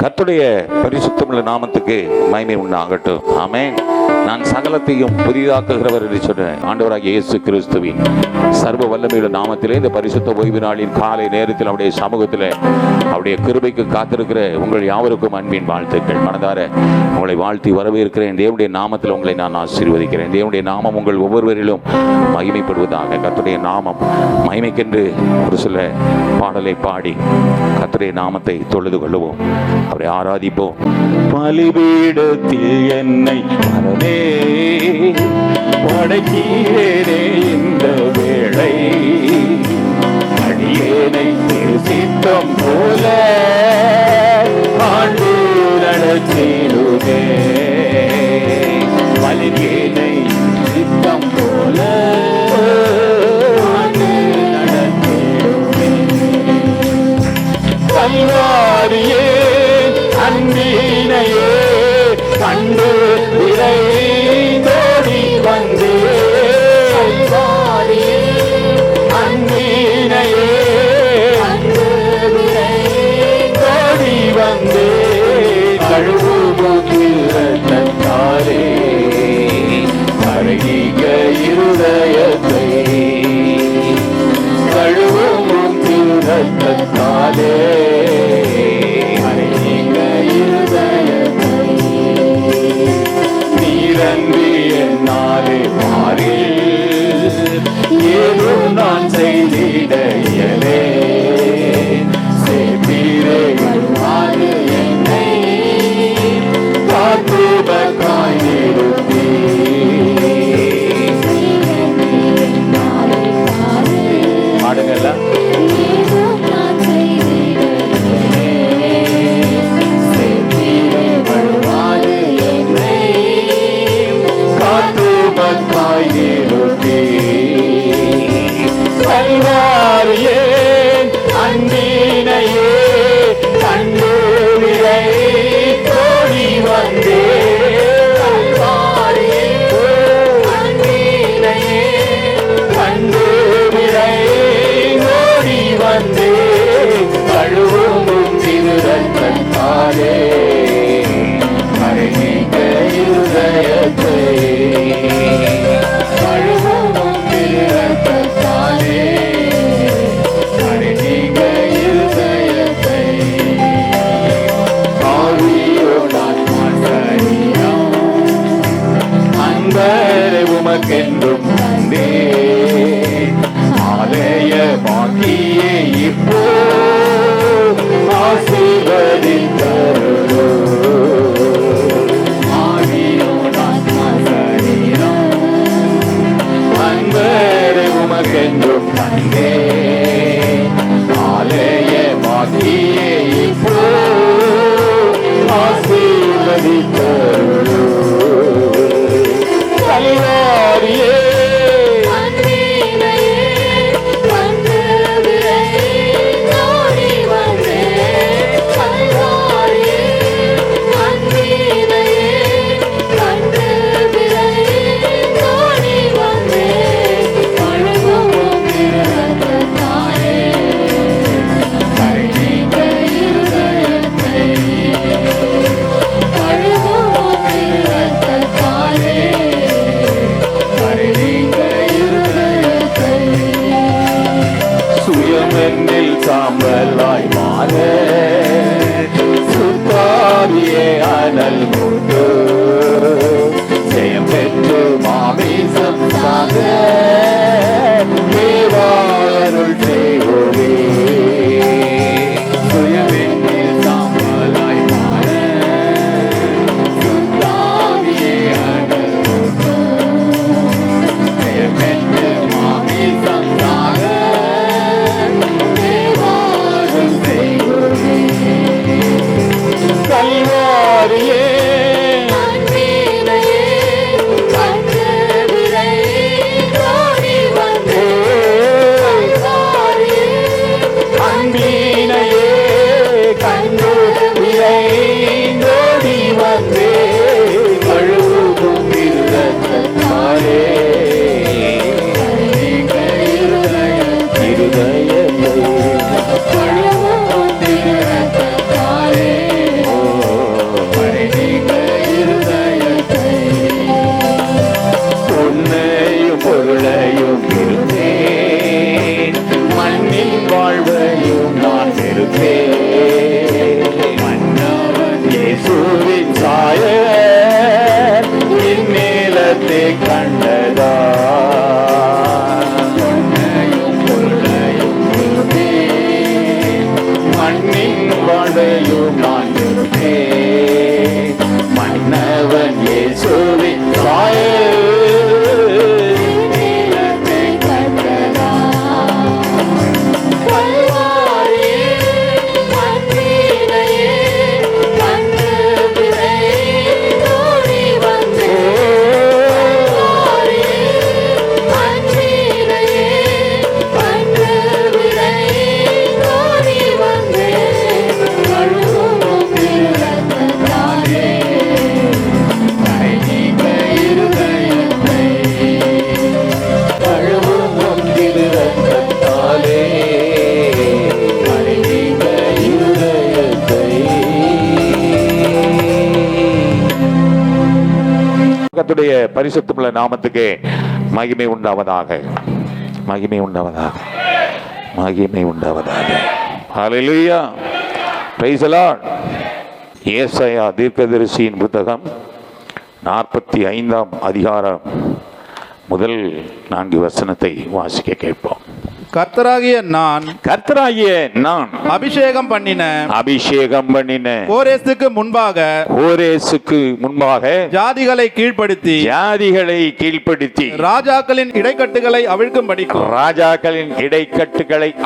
கர்த்தருடைய பரிசுத்தமுள்ள நாமத்துக்கு மகிமை உண்டாகட்டும். ஆமென். நான் சகலத்தையும் புதிதாக்குகிறவர் என்று சொன்ன ஆண்டவராகிய இயேசு கிறிஸ்துவின் சர்வ வல்லமையுள்ள நாமத்திலே இந்த பரிசுத்த ஓய்வு நாளின் காலை நேரத்தில் அவருடைய சமூகத்தில் அவருடைய கிருபைக்கு காத்திருக்கிற உங்கள் யாவருக்கும் அன்பின் வாழ்த்துக்கள். மனதார உங்களை வாழ்த்தி வரவேற்கிறேன். தேவனுடைய நாமத்தில் உங்களை நான் ஆசீர்வதிக்கிறேன். தேவனுடைய நாமம் உங்கள் ஒவ்வொருவரிலும் மகிமைப்படுவதாக. கர்த்தருடைய நாமம் மகிமைக்கென்று ஒரு சில பாடலை பாடி கர்த்தருடைய நாமத்தை தொழுது கொள்ளுவோம், அவரை ஆராதிப்போம். பலிபீடத்தில் என்னை மறனே படைக்கிறேனே இந்த வேளை, அடியேனை சித்தம் போல ஆண்டு நடத்திடுவே, பலியேனை சித்தம் போல ஆண்டு நடத்திடுவே. கல்வாரியே அன்பினையே கண்டு விரைந்தோடி வந்தே, கல்வாரியே அன்பினையே கண்டு விரைந்தோடி வந்தே, கழுவுகின்றே கருகிக இருதயத்தை, கழுவுகின்றே ஏதும் நான் செய்திட இயலே, சேப்பீரே அது என்னை காத்துபக்காய் நிறுத்தி, பாடுங்கல்ல கல்வாரியே அன்பினையே கண்டு விரைந்தோடி வந்தே, கல்வாரியே அன்பினையே கண்டு விரைந்தோடி வந்தே, கழுவும் திருரத்தாலே கருகிக இருதயத்தை, உமக்கென்றும் தந்தே ஆலயமாக்கியே இப்போ ஆசீர்வதித்தருளோ, அன்பரே உமக்கென்றும் தந்தே ஆலயமாக்கியே இப்போ ஆசீர்வதித்தருளோ. கல்வாரியே சாம்பலாய் மாற சுத்தாரியே அனல் மூட்டு, ஜெயம் பெற்று மாமீசம் சாக தேவாருள் செய்வோமே, சுயமென்னில் சாம்பலாய் மாற சுத்தாரியே அனல் மூட்டு, ஜெயம் பெற்று மாமீசம் சாக கல்வாரியே இயேசுவின் சாயல் இந்நீலத்தை கண்டதா மண்ணின் வாழையும் நான் இருப்பேன் மன்னவன் இயேசுவின் சாயல் கர்த்தருடைய பரிசுத்தமுள்ள நாமத்துக்கு மகிமை உண்டாவதாக, மகிமை உண்டாவதாக, மகிமை உண்டாவதாக. ஹல்லேலூயா, பிரைஸ் தி லார்ட். ஏசாயா தீர்க்கதரிசியின் புத்தகம் 45ஆம் அதிகாரம் முதல் 4 வசனத்தை வாசிக்க கேட்போம். கர்த்தராகிய நான் அபிஷேகம் பண்ணின கோரேசுக்கு முன்பாக ஜாதிகளை கீழ்ப்படுத்தி ராஜாக்களின் இடைக்கட்டுகளை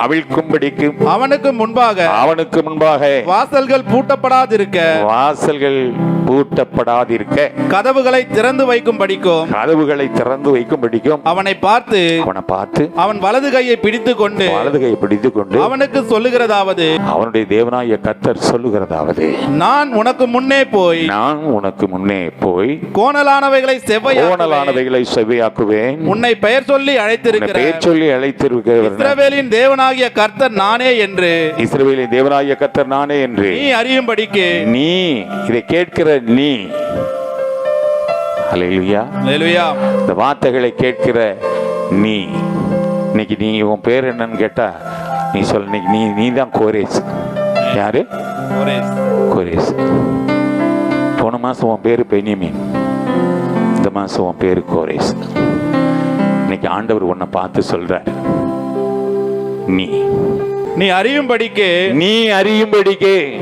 அவிழ்க்கும்படிக்கு அவனுக்கு முன்பாக வாசல்கள் பூட்டப்படாதிருக்க கதவுகளை திறந்து வைக்கும்படிக்கும் அவனை பார்த்து அவன் வலது கையை பிடித்துக்கொண்டு அவனுக்கு சொல்லுகிறதாவது, அவனுடைய தேவனாகிய கர்த்தர் சொல்லுகிறதாவது, நான் உனக்கு முன்னே போய் கோணலானவைகளை செவ்வையாக்குவேன். உன்னை பெயர் சொல்லி அழைத்திருக்கிறேன். இஸ்ரவேலின் தேவனாகிய கர்த்தர் நானே என்று நீ அறியும்படிக்கு நீ இதை கேட்கிற நீ, ஹல்லேலூயா, ஹல்லேலூயா, இந்த வார்த்தைகளை கேட்கிற நீ, இன்னைக்கு நீ உன் பேர் என்னன்னு கேட்டா நீ சொல்ல, இன்னைக்கு நீ தான் கோரேஸ். யாரு? கோரேஸ். போன மாசம் உன் பேரு பென்யமீன், இந்த மாசம் உன் பேரு கோரேஸ். இன்னைக்கு ஆண்டவர் உன்னை பார்த்து சொல்ற, நீ அறியும்படிக்கு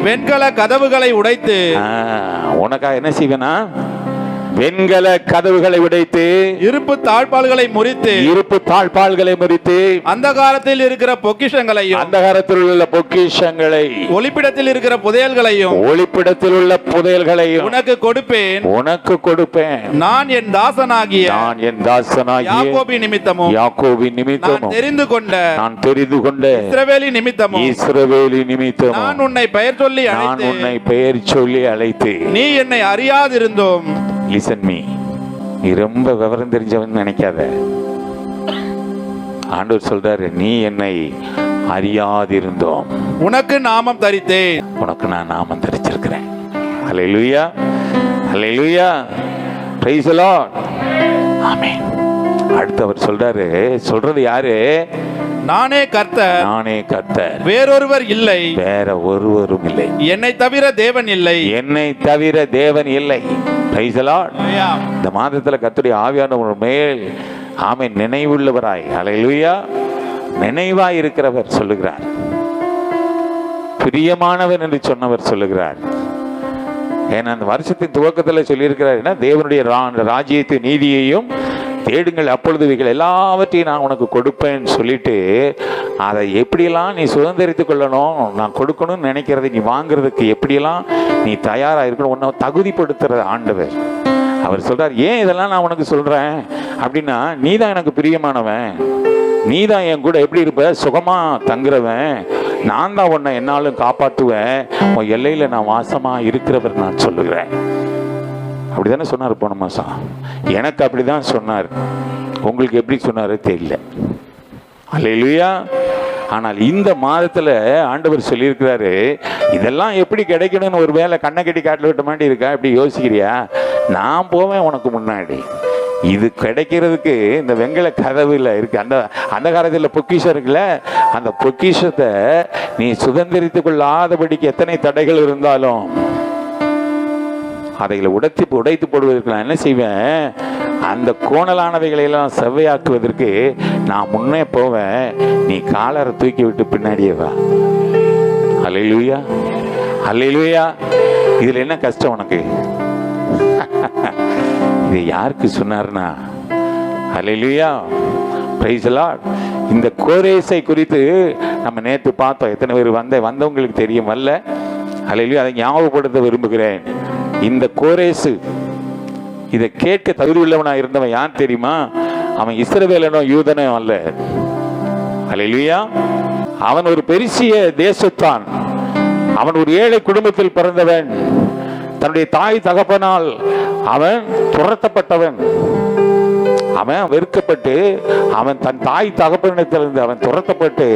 வெண்கல கதவுகளை உடைத்து, உனக்கா என்ன செய்வேனா, வெண்கல கதவுகளை உடைத்து இருப்பு தாழ்பால்களை முறித்து அந்தகாரத்தில் இருக்கிற பொக்கிஷங்களை ஒளிப்பிடத்தில் இருக்கிற புதையல்களையும் உனக்கு கொடுப்பேன். நான் என் தாசனாகிய யாக்கோபின் நிமித்தமும் நான் தெரிந்து கொண்ட இஸ்ரவேலின் நிமித்தமும் நான் உன்னை பெயர் சொல்லி அழைத்து நீ என்னை அறியாதிருந்தோம். லிசன் மீ, நீ ரொம்ப விவரம் தெரிஞ்சவன் நினைக்காத. ஆண்டவர் சொல்றாரு, நீ என்னை அறியாதிருந்தோம், உனக்கு நாமம் தரித்தேன், உனக்கு நான் நாமம் தரிச்சிருக்கிறேன். ஹல்லேலூயா, ஹல்லேலூயா, பிரைஸ் தி லார்ட், ஆமென். அடுத்து அவர் சொல்றாரு, சொல்றது யாரு? நானே கர்த்தர், வேறொருவர் இல்லை, வேற ஒருவரும் இல்லை, என்னை தவிர தேவன் இல்லை. Price the Lord. இந்த மாதத்துல கர்த்தருடைய ஆவியானவர் மேல் ஆமென் நினைவுள்ளவராய், ஹல்லேலூயா, நினைவாய் இருக்கிறவர் சொல்லுகிறார். பிரியமானவன் என்று சொன்னவர் சொல்லுகிறார். ஏன்னா அந்த வருஷத்தின் துவக்கத்தில் சொல்லியிருக்கிறார், என்ன, தேவனுடைய ராஜ்யத்தை நீதியையும் தேடுங்கள், அப்பொழுது இவைகள் எல்லாவற்றையும் நான் உனக்கு கொடுப்பேன்னு சொல்லிட்டு, அதை எப்படியெல்லாம் நீ சுதந்திரித்து கொள்ளணும், நான் கொடுக்கணும்னு நினைக்கிறத நீ வாங்குறதுக்கு எப்படியெல்லாம் நீ தயாராக இருக்கணும், உன்னை தகுதிப்படுத்துற ஆண்டவர். அவர் சொல்றார், ஏன் இதெல்லாம் நான் உனக்கு சொல்றேன் அப்படின்னா, நீ தான் எனக்கு பிரியமானவன், நீ தான் என் கூட எப்படி இருப்ப, சுகமா தங்குறவன், நான் தான் உன்னை என்னாலும் காப்பாற்றுவேன், உன் எல்லையில நான் வாசமா இருக்கிறவர் நான் சொல்லுகிறேன். அப்படிதானே சொன்னார் போன மாசம். எனக்கு அப்படிதான் சொன்னார், உங்களுக்கு எப்படி சொன்னாரு தெரியல. அல்லேலூயா. ஆனால் இந்த மாதத்துல ஆண்டவர் சொல்லியிருக்கிறாரு, இதெல்லாம் எப்படி கிடைக்கணும்னு ஒரு வேலை கண்ணை கட்டி காட்டில் விட்ட மாதிரி இருக்கா, இப்படி யோசிக்கிறியா, நான் போவேன் உனக்கு முன்னாடி. இது கிடைக்கிறதுக்கு இந்த வெங்கல கதவுல இருக்கு, அந்த காலத்தில் பொக்கிஷம் இருக்குல்ல, அந்த பொக்கிஷத்தை நீ சுதந்திரித்து கொள்ளாதபடிக்கு எத்தனை தடைகள் இருந்தாலும் அதைகளை உடைத்து போடுவதற்கு நான் என்ன செய்வேன், அந்த கோணலானவைகளை எல்லாம் செவ்வையாக்குவதற்கு நான் முன்னே போவேன், நீ காலரை தூக்கி விட்டு பின்னாடியே வா. அல்லேலூயா, அல்லேலூயா. இதுல என்ன கஷ்டம் உனக்கு? இது யாருக்கு சொன்னார்னா, அல்லேலூயா, பிரைஸ் தி லார்ட். இந்த கோரேசை குறித்து நம்ம நேற்று பார்த்தோம். எத்தனை பேர் வந்தவங்களுக்கு தெரியும் அல்ல? அல்லேலூயா. அதை ஞாபகப்படுத்த விரும்புகிறேன். இந்த கோரேசு இதை கேட்க தகுதி உள்ளவனா இருந்தவன் யார் தெரியுமா? அவன் இஸ்ரவேலனோ யூதனோ அல்ல. அல்லேலூயா. அவன் ஒரு பெரிசிய தேசத்தான். அவன் ஒரு ஏழை குடும்பத்தில் பிறந்தவன். தன்னுடைய தாய் தகப்பனால் அவன் துரத்தப்பட்டவன். அவன் வெறுக்கப்பட்டு, அவன் தன் தாய் தகப்பனிடத்திலிருந்து அவன் துரத்தப்பட்டு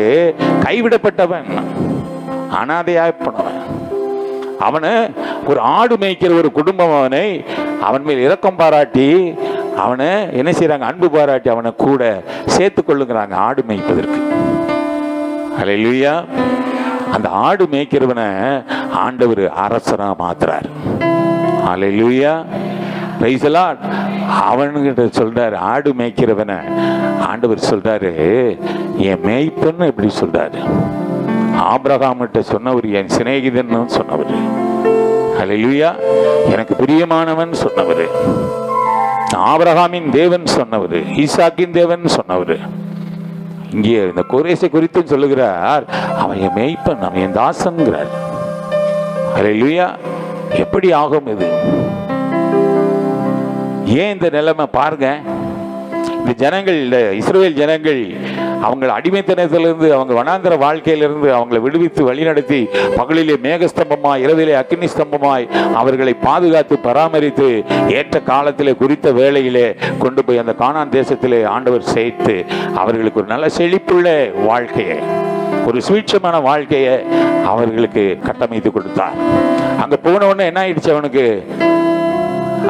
கைவிடப்பட்டவன், அனாதையாய் போனவன். அவனை ஒரு ஆடு மேய்க்கிற ஒரு குடும்பம் அவன் மேல் இரக்கம் பாராட்டி அவனை என்ன செய்யறாங்க, அன்பு பாராட்டி அவனை கூட சேர்த்து கொள்ளுங்கிறாங்க ஆடு மேய்ப்பதற்கு. அல்லேலூயா. அந்த ஆடு மேய்க்கிறவனை ஆண்டவர் அரசனா மாத்துறார். அல்லேலூயா, பிரைஸ் தி லார்ட். அவன்கிட்ட சொல்றாரு, ஆடு மேய்க்கிறவனை ஆண்டவர் சொல்றாரு என் மேய்ப்பன்னு எப்படி சொல்றாரு. ஆபிரகாம் கிட்ட சொன்னவர் என் சிநேகிதன் சொன்னவர். அல்லேலூயா. எனக்கு பிரியமானவன் சொன்னவர். ஆபிரகாமின் தேவன் சொன்னவர், ஈசாக்கின் தேவன் சொன்னவர். இங்கே இந்த கோரேசை குறித்து சொல்லுகிறார், அவன் என் மேய்ப்பன், அவன் என் தாசன்கிறார். அல்லேலூயா. எப்படி ஆகும் இது? ஏன் இந்த நிலைமை பாருங்க. இந்த ஜனங்கள், இந்த இஸ்ரவேல் ஜனங்கள், அவங்க அடிமைத்தனத்திலிருந்து, அவங்க வனாந்தர வாழ்க்கையிலிருந்து அவங்களை விடுவித்து வழிநடத்தி பகலிலே மேகஸ்தம்பமாய் இரவிலே அக்னி ஸ்தம்பமாய் அவர்களை பாதுகாத்து பராமரித்து ஏற்ற காலத்திலே குறித்த வேளையிலே கொண்டு போய் அந்த கானான் தேசத்திலே ஆண்டவர் சேர்த்து அவர்களுக்கு ஒரு நல்ல செழிப்புள்ள வாழ்க்கையை, ஒரு சுவீட்சமான வாழ்க்கையை அவர்களுக்கு கட்டமைத்து கொடுத்தார். அங்க போன உடனே என்ன ஆயிடுச்சு அவனுக்கு?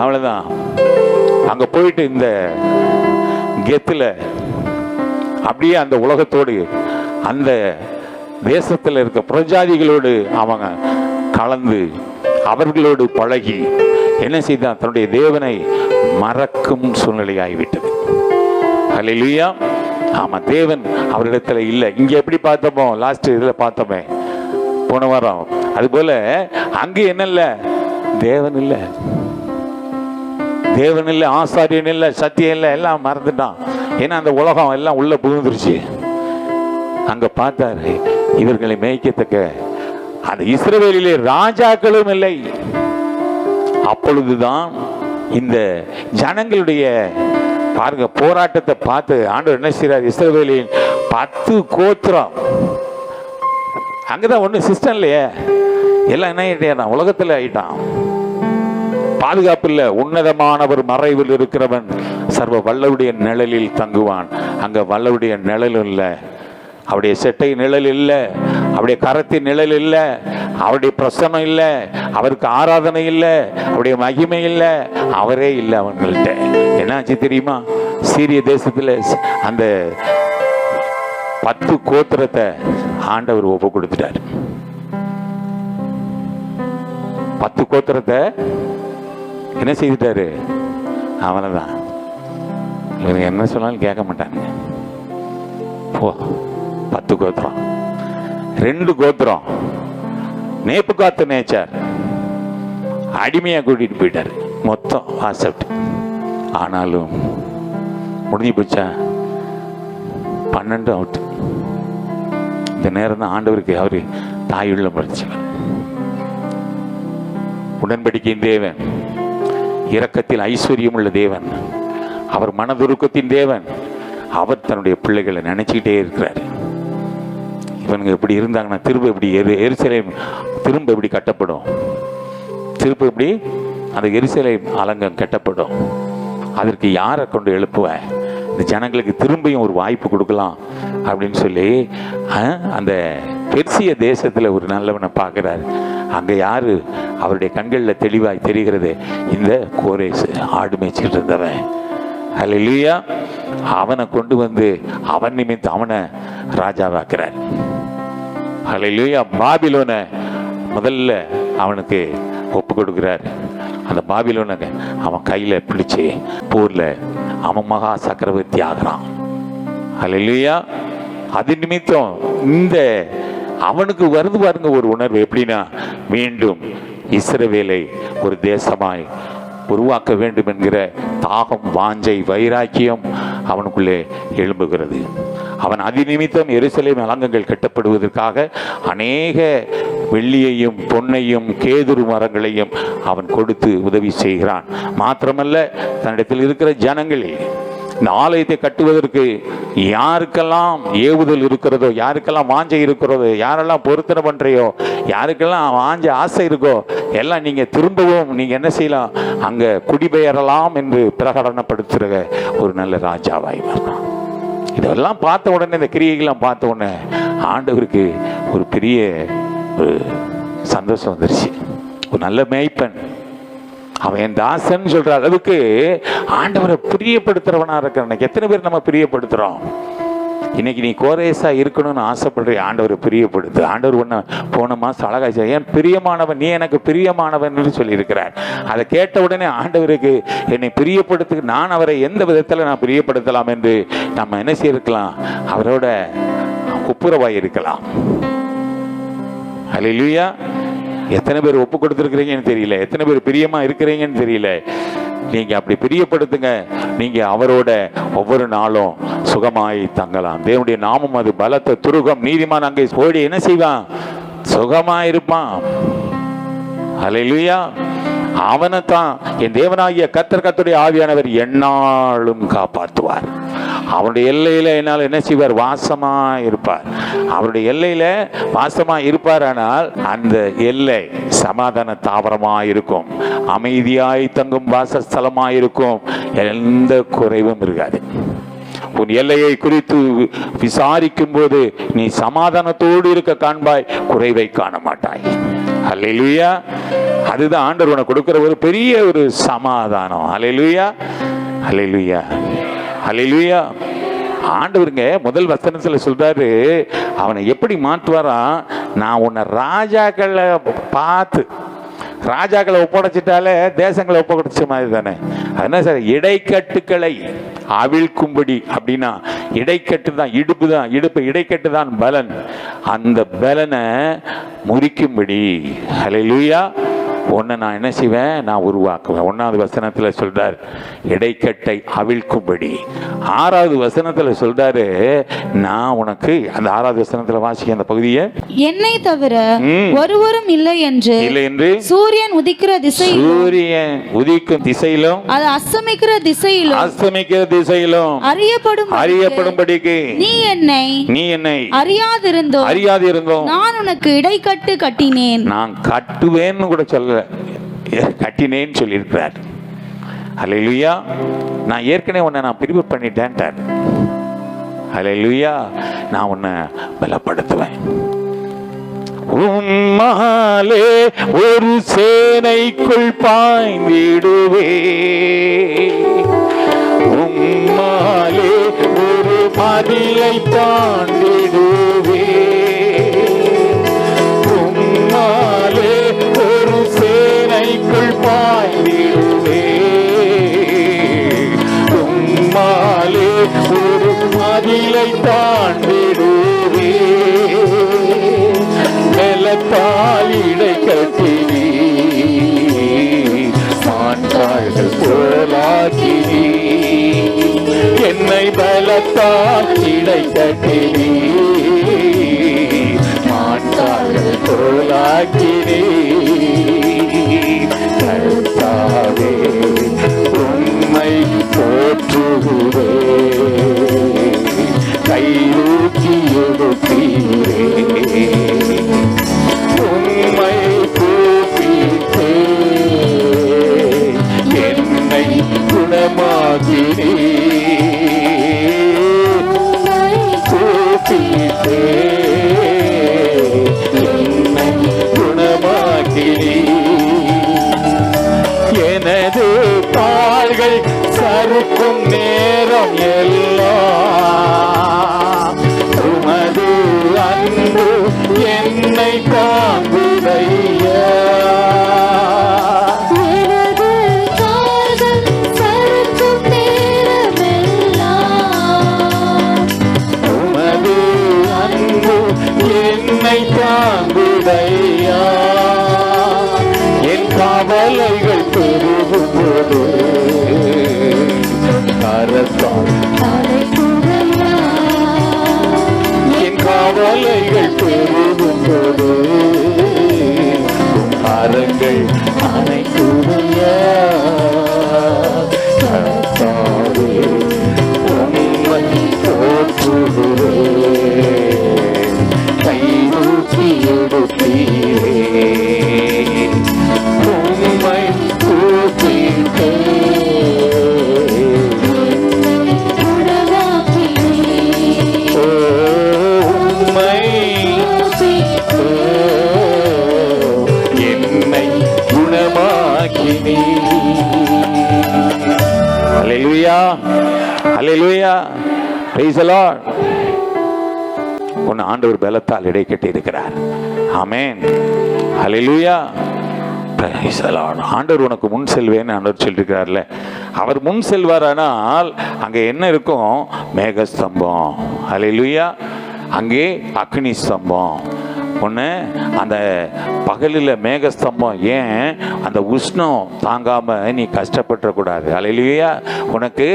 அவ்வளவுதான். அங்க போயிட்டு இந்த கெத்துல அப்படியே அந்த உலகத்தோடு, அந்த தேசத்தில் இருக்க புறஜாதிகளோடு அவங்க கலந்து அவர்களோடு பழகி என்ன செய்தான், தன்னுடைய தேவனை மறக்கும் சூழ்நிலையாகிவிட்டது. அல்லேலூயா. ஆமா, தேவன் அவரிடத்துல இல்லை. இங்க எப்படி பார்த்தோமோ, லாஸ்ட் இதுல பார்த்தோமே போன வாரம், அது போல அங்கு என்ன இல்லை, தேவன் இல்லை, தேவன் இல்லை, ஆசாரியன் இல்லை, சத்தியம் இல்லை, எல்லாம் மறந்துட்டான். ஏன்னா அந்த உலகம் எல்லாம் உள்ள புகுந்துருச்சு. அங்க பார்த்தாரு, இவர்களை மேய்க்கத்தக்க அந்த இஸ்ரவேலிலே ராஜாக்களும் இல்லை. அப்பொழுதுதான் இந்த ஜனங்களுடைய பாருங்க போராட்டத்தை பார்த்து ஆண்டவர் என்ன செய்றார், இஸ்ரவேலின் 10 கோத்திரம் அங்கதான் ஒண்ணு சிஸ்டம் இல்லையே, எல்லாம் என்ன ஆயிட்டான், உலகத்துல ஆயிட்டான். பாதுகாப்பு இல்லை. உன்னதமானவர் மறைவில் இருக்கிறவன் சர்வ வல்லவுடைய நிழலில் தங்குவான். அங்க வல்லவுடைய நிழல் இல்லை, அவருடைய செட்டை நிழல் இல்லை, அவருடைய கரத்தின் நிழல் இல்லை, அவருடைய பிரசனம் இல்லை, அவருக்கு ஆராதனை இல்லை, அவருடைய மகிமை இல்லை, அவரே இல்லை அவங்கள்ட்ட. என்னாச்சு தெரியுமா? சீரிய தேசத்துல அந்த 10 கோத்திரத்தை ஆண்டவர் ஒப்பு கொடுத்துட்டார். 10 கோத்திரத்தை என்ன செய்துட்டாரு? அவனதான். இவனுக்கு என்ன சொன்னாலும் கேட்க மாட்டாங்க. போ, 10 கோத்திரம். 2 கோத்திரம் நேப்புகாத்து நேச்சார் அடிமையா கூட்டிட்டு போயிட்டாரு, மொத்தம் ஆசப்ட். ஆனாலும் முடிஞ்சு போச்சா, 12 அவுட். இந்த நேரம் தான் ஆண்டவருக்கு அவரு தாயுள்ள படிச்சவர். உடன்படிக்கையின் தேவன், இரக்கத்தில் ஐஸ்வர்யம் உள்ள தேவன், அவர் மனதுருக்கத்தின் தேவன். அவர் தன்னுடைய பிள்ளைகளை நினைச்சுக்கிட்டே இருக்கிறார். இவனுங்க இப்படி இருந்தாங்கன்னா திரும்ப இப்படி எருசலேம் திரும்ப இப்படி கட்டப்படும், திரும்ப இப்படி அந்த எருசலேம் அலங்கம் கட்டப்படும். அதற்கு யாரை கொண்டு எழுப்புவேன்? இந்த ஜனங்களுக்கு திரும்பியும் ஒரு வாய்ப்பு கொடுக்கலாம் அப்படின்னு சொல்லி அந்த பெர்சிய தேசத்துல ஒரு நல்லவனை பார்க்கிறாரு. அங்க யாரு அவருடைய கண்களில் தெளிவாய் தெரிகிறது? இந்த கோரேசு, ஆடு மேய்ச்சிட்டு இருந்தவன். அல்லேலூயா. அவனை கொண்டு வந்து அவன் நிமித்தம் அவனை ராஜாவாக்குறார். அல்லேலூயா. பாபிலோனை முதல்ல அவனுக்கு ஒப்பு கொடுக்கிறார். அந்த அந்த பாபிலோனுக்கு அவன் கையில பிடிச்சு போர்ல அவன் மகா சக்கரவர்த்தி ஆகிறான். அல்லேலூயா. அது நிமித்தம் இந்த அவனுக்கு வருது பாருங்க ஒரு உணர்வு. எப்படின்னா, மீண்டும் இஸ்ரவேலை ஒரு தேசமாய் உருவாக்க வேண்டும் என்கிற தாகம், வாஞ்சை, வைராக்கியம் அவனுக்குள்ளே எழும்புகிறது. அவன் அதி நிமித்தம் எருசலேம் அலங்கங்கள் கட்டப்படுவதற்காக அநேக வெள்ளியையும் பொன்னையும் கேதுரு மரங்களையும் அவன் கொடுத்து உதவி செய்கிறான். மாத்திரமல்ல, தன்னிடத்தில் இருக்கிற ஜனங்களில் இந்த ஆலயத்தை கட்டுவதற்கு யாருக்கெல்லாம் ஏவுதல் இருக்கிறதோ, யாருக்கெல்லாம் வாஞ்சை இருக்கிறதோ, யாரெல்லாம் பொருத்தனை பண்றையோ, யாருக்கெல்லாம் வாஞ்ச ஆசை இருக்கோ, எல்லாம் நீங்க திரும்பவும் நீங்க என்ன செய்யலாம், அங்க குடிபெயரலாம் என்று பிரகடனப்படுத்துகிற ஒரு நல்ல ராஜாவாய் வரலாம். இதெல்லாம் பார்த்த உடனே, இந்த கிரியைகள்லாம் பார்த்த உடனே ஆண்டவருக்கு ஒரு பெரிய ஒரு சந்தோஷம் வந்துருச்சு. ஒரு நல்ல மேய்ப்பன், அவன் என் தாசன் சொல்ற அளவுக்கு ஆண்டவரை பிரியப்படுத்துறவனா இருக்கிற. எத்தனை பேர் நம்ம பிரியப்படுத்துறோம்? இன்னைக்கு நீ கோரேசா இருக்கணும்னு ஆசைப்படுற, ஆண்டவரை பிரியப்படுத்து. ஆண்டவர் ஒன்று போன மாதம் அழகாச்சு, ஏன் பிரியமானவன், நீ எனக்கு பிரியமானவன் சொல்லியிருக்கிறார். அதை கேட்ட உடனே ஆண்டவருக்கு என்னை பிரியப்படுத்து, நான் அவரை எந்த விதத்தில் நான் பிரியப்படுத்தலாம் என்று நம்ம என்ன செய்யலாம், அவரோட ஒப்புரவாய் இருக்கலாம். அல்லேலூயா. எத்தனை பேர் ஒப்பு கொடுத்துருக்கிறீங்கன்னு தெரியல, எத்தனை பேர் பிரியமா இருக்கிறீங்கன்னு தெரியல. நீங்க அப்படி பிரியப்படுத்துங்க, நீங்க அவரோட ஒவ்வொரு நாளும் சுகமாய் தங்கலாம். தேவனுடைய நாமம் அது பலத்த துருகம். நீதிமான் அங்கே ஓடி என்ன செய்வான், சுகமாயிருப்பான். அல்லேலூயா. அவனைத்தான் என் தேவனாகிய கர்த்தருடைய ஆவியானவர் எந்நாளும் காப்பாற்றுவார். அவருடைய எல்லையில என்னால் என்ன செய்வார், வாசமா இருப்பார். அவருடைய எல்லையில வாசமா இருப்பார். ஆனால் அந்த எல்லை சமாதான தாவரமாய் இருக்கும், அமைதியாய் தங்கும் வாசஸ்தலமாய் இருக்கும், எந்த குறைவும் இருக்காது. உன் எல்லையை குறித்து விசாரிக்கும் போது நீ சமாதானத்தோடு இருக்க காண்பாய், குறைவை காண மாட்டாய். அல்லேலூயா. அதுதான் ஆண்டவர் உனக்கு கொடுக்கிற ஒரு பெரிய ஒரு சமாதானம். அல்லேலூயா, அல்லேலூயா, அல்லேலூயா. ஆண்டவருங்க முதல் வசனத்துல சொல்றாரு, அவனை எப்படி மாற்றுவாரா, நான் உன்னை ராஜாக்களை பார்த்து, ராஜாக்களை ஒப்படைச்சிட்டாலே தேசங்களை ஒப்படைச்ச மாதிரி தானே. அதனால சார், இடைக்கட்டுக்களை அவிழ்க்கும்படி, அப்படின்னா இடைக்கட்டு தான், இடுப்பு தான், இடைக்கட்டு தான் பலன். அந்த பலனை முறிக்கும்படி, ஹல்லேலூயா, உன்னை நான் என்ன செய்வேன், நான் உருவாக்குவேன். 1வது வசனத்துல சொல்றார் இடைக்கட்டை அவிழ்க்கும்படி. 6வது வசனத்துல சொல்றாரு, நான் உனக்கு, அந்த 6வது வசனத்துல வாசிக்க அந்த பகுதியை, என்னை தவிர ஒருவரும் இல்லை என்று சூரியன் உதிக்கிற திசையிலும், சூரியன் உதிக்கும் திசையிலும் அது அஸ்தமிக்கிற திசையிலும் அறியப்படும்படிக்கு நீ என்னை அறியாதிருந்தோம் நான் உனக்கு இடைக்கட்டு கட்டினேன். நான் கட்டுவேன்னு கூட சொல்ல, கட்டினேன்னு சொல்லியிருக்கிறார். அல்லேலூயா. நான் ஏற்கனவே உன்னை நான் பிரிவு பண்ணிட்டேன். அல்லேலூயா. நான் உன்னை பலப்படுத்துவேன். உம்மாலே ஒரு சேனைக்குள் பாய்ந்திடுவே, உம்மாலே ஒரு மதிலை தாண்டிடுவே, உம்மாலே ஒரு சேனைக்குள் பாய்ந்திடுவே, உம்மாலே ஒரு மதிலை தாண்டிடுவே, பலத்தால் இடைக்கட்டினீ, மாற்றார்கள் போலாக்கினீ, என்னை பலத்தால் இடைக்கட்டினீ, மாற்றார்கள் போலாக்கினீ. கர்த்தாவே உம்மை போற்றுகிறே, கையூக்கி எடுத்தீரே, உம்மை கூப்பிட்டே, என்னை குணமாக்கினே, கூப்பிட்டே, என்னை குணமாக்கினே. எனது கால்கள் சறுக்கும் நேரம் எல்லாம் உமது அன்பு என்னை தாங்குதையா, எனது ஹல்லேலூயா, பிரைஸ் தி லார்ட். உன்னை ஆண்டவர் பலத்தால் இடை கட்டி இருக்கிறார். ஆமென், ஹல்லேலூயா, பிரைஸ் தி லார்ட். ஆண்டவர் உனக்கு முன் செல்வேன்னு ஆண்டவர் சொல்லியிருக்கிறார்ல. அவர் முன் செல்வாரானால் அங்கே என்ன இருக்கும்? மேகஸ்தம்பம். ஹல்லேலூயா. அங்கே அக்னி ஸ்தம்பம். ஒன்று அந்த பகலில் மேகஸ்தம்பம். ஏன்? அந்த உஷ்ணம் தாங்காம நீ கஷ்டப்பட்டுறக்கூடாது. ஹல்லேலூயா. உனக்கு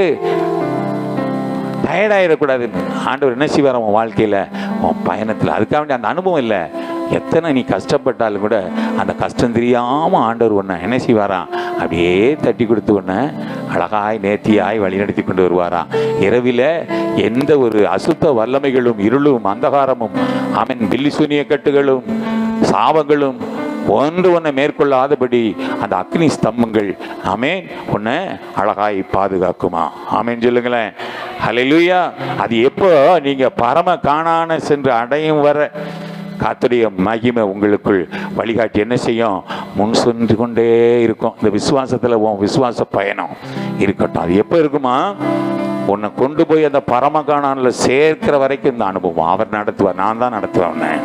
டயர்டாயிடக்கூடாது. ஆண்டவர் என்ன செய்வார் உன் வாழ்க்கையில், உன் பயணத்தில்? அதுக்காக வேண்டிய அந்த அனுபவம் இல்லை. எத்தனை நீ கஷ்டப்பட்டாலும் கூட அந்த கஷ்டம் தெரியாமல் ஆண்டவர் ஒன்று என்ன செய்வாராம்? அப்படியே தட்டி கொடுத்து ஒன்று அழகாய் நேர்த்தியாய் வழிநடத்தி கொண்டு வருவாராம். இரவில் எந்த ஒரு அசுத்த வல்லமைகளும் இருளும் அந்தகாரமும் அவன் பில்லி சூனிய கட்டுகளும் சாபங்களும் ஒன்றை மேற்கொள்ளாதபடி அந்த அக்னி ஸ்தம்பங்கள் ஆமென் உன்னை அழகாய் பாதுகாக்குமா? ஆமென் சொல்லுங்களேன். ஹல்லேலூயா. அது எப்போ நீங்க பரம காணான சென்று அடையும் வர கர்த்தருடைய மகிமை உங்களுக்குள் வழிகாட்டி என்ன செய்யும்? முன் சென்று கொண்டே இருக்கும். இந்த விசுவாசத்தில் உன் விசுவாச பயணம் இருக்கட்டும். அது எப்போ இருக்குமா? உன்னை கொண்டு போய் அந்த பரம காணானில் சேர்க்கிற வரைக்கும் இந்த அனுபவம் அவர் நடத்துவார். நான் தான் நடத்துவேன்.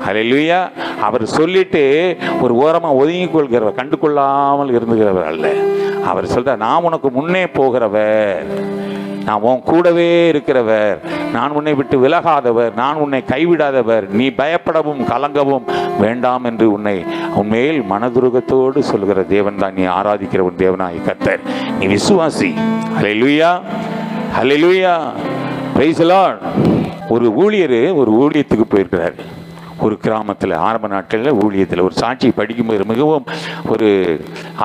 ஹல்லேலூயா. அவர் சொல்லிட்டு ஒரு ஓரமாக ஒதுங்கி கொள்கிறவர், கண்டு கொள்ளாமல் இருந்துகிறவர் அல்ல. அவர் சொல்றார், நான் உனக்கு முன்னே போகிறவர், நான் உன் கூடவே இருக்கிறவர், நான் உன்னை விட்டு விலகாதவர், நான் உன்னை கைவிடாதவர், நீ பயப்படவும் கலங்கவும் வேண்டாம் என்று உன்னை உன்மேல் மனதுருகத்தோடு சொல்கிற தேவன் தான் நீ ஆராதிக்கிற உன் தேவனாய் கர்த்தர். நீ விசுவாசி. ஹல்லேலூயா, ஹல்லேலூயா, பிரைஸ் தி லார்ட். ஒரு ஊழியர் ஒரு ஊழியத்துக்கு போயிருக்கிறார். ஒரு கிராமத்தில் ஆரம்ப நாட்களில் ஊழியத்தில் ஒரு சாட்சி படிக்கும்போது மிகவும் ஒரு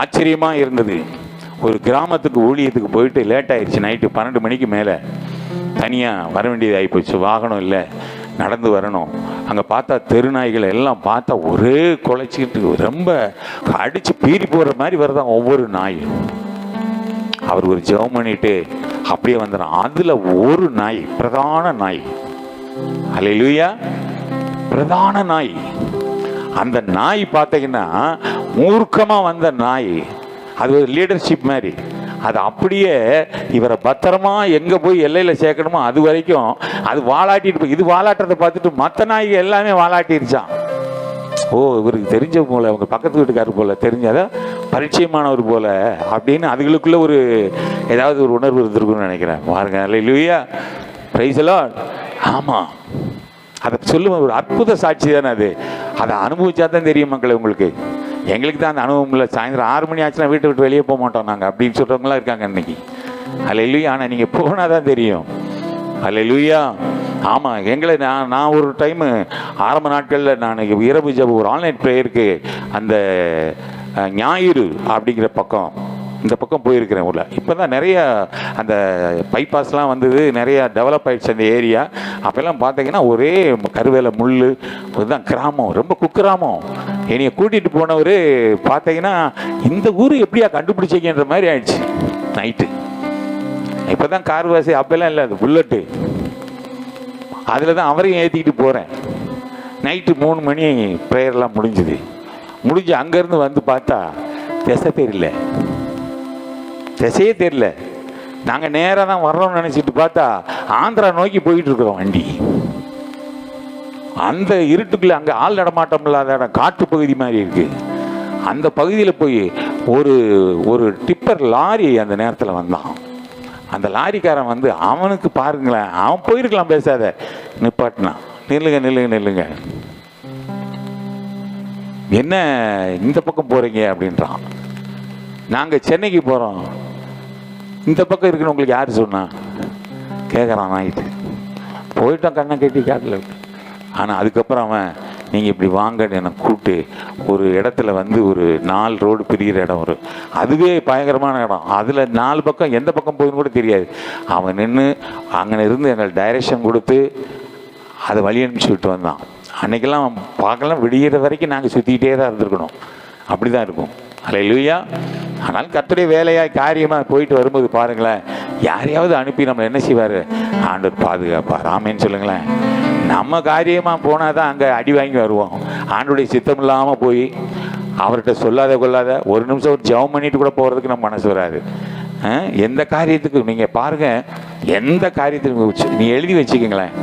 ஆச்சரியமாக இருந்தது. ஒரு கிராமத்துக்கு ஊழியத்துக்கு போயிட்டு லேட் ஆயிடுச்சு. நைட்டு 12 மணிக்கு மேலே தனியாக வர வேண்டியது ஆகிப்போச்சு. வாகனம் இல்லை, நடந்து வரணும். அங்கே பார்த்தா தெருநாய்களை எல்லாம் பார்த்தா ஒரே குலைச்சிக்கிட்டு ரொம்ப அடித்து பீறி போடுற மாதிரி வருதான் ஒவ்வொரு நாயும். அவர் ஒரு ஜெபம் பண்ணிட்டு அப்படியே வந்துடும். அதில் ஒரு நாய், பிரதான நாய், ஹல்லேலூயா, பிரதான நாய். அந்த நாய் பார்த்தீங்கன்னா மூர்க்கமாக வந்த நாய். அது ஒரு லீடர்ஷிப் மாதிரி. அது அப்படியே இவரை பத்திரமா எங்கே போய் எல்லையில் சேர்க்கணுமோ அது வரைக்கும் அது வாலாட்டிட்டு, இது வாலாட்டுறதை பார்த்துட்டு மற்ற நாய்கள் எல்லாமே வாலாட்டிருச்சான். ஓ, இவருக்கு தெரிஞ்ச போல, அவங்க பக்கத்து வீட்டுக்காரர் போல, தெரிஞ்சாத பரிச்சயமானவர் போல அப்படின்னு அதுகளுக்குள்ள ஒரு ஏதாவது ஒரு உணர்வு இருந்திருக்குன்னு நினைக்கிறேன். பாருங்க, ஹல்லேலூயா, பிரைஸ் தி லார்ட். ஆமாம், அதை சொல்லுவேன். ஒரு அற்புத சாட்சி தானே அது. அதை அனுபவிச்சா தான் தெரியும் மக்களே உங்களுக்கு. எங்களுக்கு தான் அந்த அனுபவம் இல்லை. சாயந்தரம் 6 மணி ஆச்சுன்னா வீட்டை விட்டு வெளியே போக மாட்டோம் நாங்கள் அப்படின்னு சொல்கிறவங்களாம் இருக்காங்க இன்னைக்கு. ஹல்லேலூயா. ஆனால் நீங்கள் போனால் தான் தெரியும். ஹல்லேலூயா. ஆமாம், எங்களை நான் ஒரு டைமு ஆரம்ப நாட்களில் நான் இரவு ஜெபம் ஒரு ஆன்லைன் ப்ரேயருக்கு அந்த ஞாயிறு அப்படிங்கிற பக்கம், இந்த பக்கம் போயிருக்கிறேன் ஊரில். இப்போ தான் நிறைய அந்த பைபாஸ்லாம் வந்தது, நிறைய டெவலப் ஆகிடுச்சு அந்த ஏரியா. அப்போல்லாம் பார்த்தீங்கன்னா ஒரே கருவேல முள், இதுதான் கிராமம், ரொம்ப குக்கிராமம். என்னைய கூட்டிகிட்டு போனவர் பார்த்தீங்கன்னா இந்த ஊர் எப்படியா கண்டுபிடிச்சிங்கன்ற மாதிரி ஆயிடுச்சு. நைட்டு இப்போ தான் கார் வாசி, அப்போல்லாம் இல்லை, அது புல்லட்டு. அதில் தான் அவரையும் ஏற்றிக்கிட்டு போகிறேன். நைட்டு 3 மணி ப்ரேயர்லாம் முடிஞ்சுது. முடிஞ்சு அங்கேருந்து வந்து பார்த்தா திசையே தெரியல. நாங்கள் நேராக தான் வர்றோம்னு நினச்சிட்டு பார்த்தா ஆந்திரா நோக்கி போயிட்டு இருக்கிறோம் வண்டி. அந்த இருட்டுக்குள்ளே அங்கே ஆள் நடமாட்டம் இல்லாத இடம், காட்டு பகுதி மாதிரி இருக்குது. அந்த பகுதியில் போய் ஒரு டிப்பர் லாரி அந்த நேரத்தில் வந்தான். அந்த லாரிக்காரன் வந்து அவனுக்கு பாருங்களேன், அவன் போயிருக்கலாம், பேசாத, நிப்பாட்டினான். நில்லுங்க, என்ன இந்த பக்கம் போகிறீங்க அப்படின்றான். நாங்கள் சென்னைக்கு போகிறோம். இந்த பக்கம் இருக்குன்னு உங்களுக்கு யார் சொன்னா கேட்குறான். ஆயிட்டு போயிட்டோம், கண்ணை கட்டி காட்டில். ஆனால் அதுக்கப்புறம் அவன் நீங்கள் இப்படி வாங்கன்னு என்னை கூப்பிட்டு ஒரு இடத்துல வந்து ஒரு 4 ரோடு பிரிகிற இடம் வரும். அதுவே பயங்கரமான இடம். அதில் 4 பக்கம் எந்த பக்கம் போயின்னு கூட தெரியாது. அவன் நின்று அங்கே இருந்து எங்களுக்கு டைரெக்ஷன் கொடுத்து அதை வழி அனுப்பிச்சி விட்டு வந்தான். அன்றைக்கெல்லாம் பார்க்கலாம், விடிகிற வரைக்கும் நாங்கள் சுற்றிக்கிட்டே தான் இருந்திருக்கணும். அப்படி தான் இருக்கும். ஹல்லேலூயா. ஆனால் கர்த்தருடைய வேலையாக காரியமாக போயிட்டு வரும்போது பாருங்களேன், யாரையாவது அனுப்பி நம்ம என்ன செய்வார்? ஆண்டவர் பாதுகாப்பார். ஆமேன்னு சொல்லுங்களேன். நம்ம காரியமாக போனால் தான் அங்கே அடி வாங்கி வருவோம். ஆண்டோடைய சித்தம் இல்லாமல் போய் அவர்கிட்ட சொல்லாத கொள்ளாத ஒரு நிமிஷம் ஒரு ஜெபம் பண்ணிட்டு கூட போகிறதுக்கு நம்ம மனசு வராது. எந்த காரியத்துக்கு நீங்க பாருங்க, எந்த காரியத்துக்கு நீ எழுதி வச்சுக்கங்களேன்.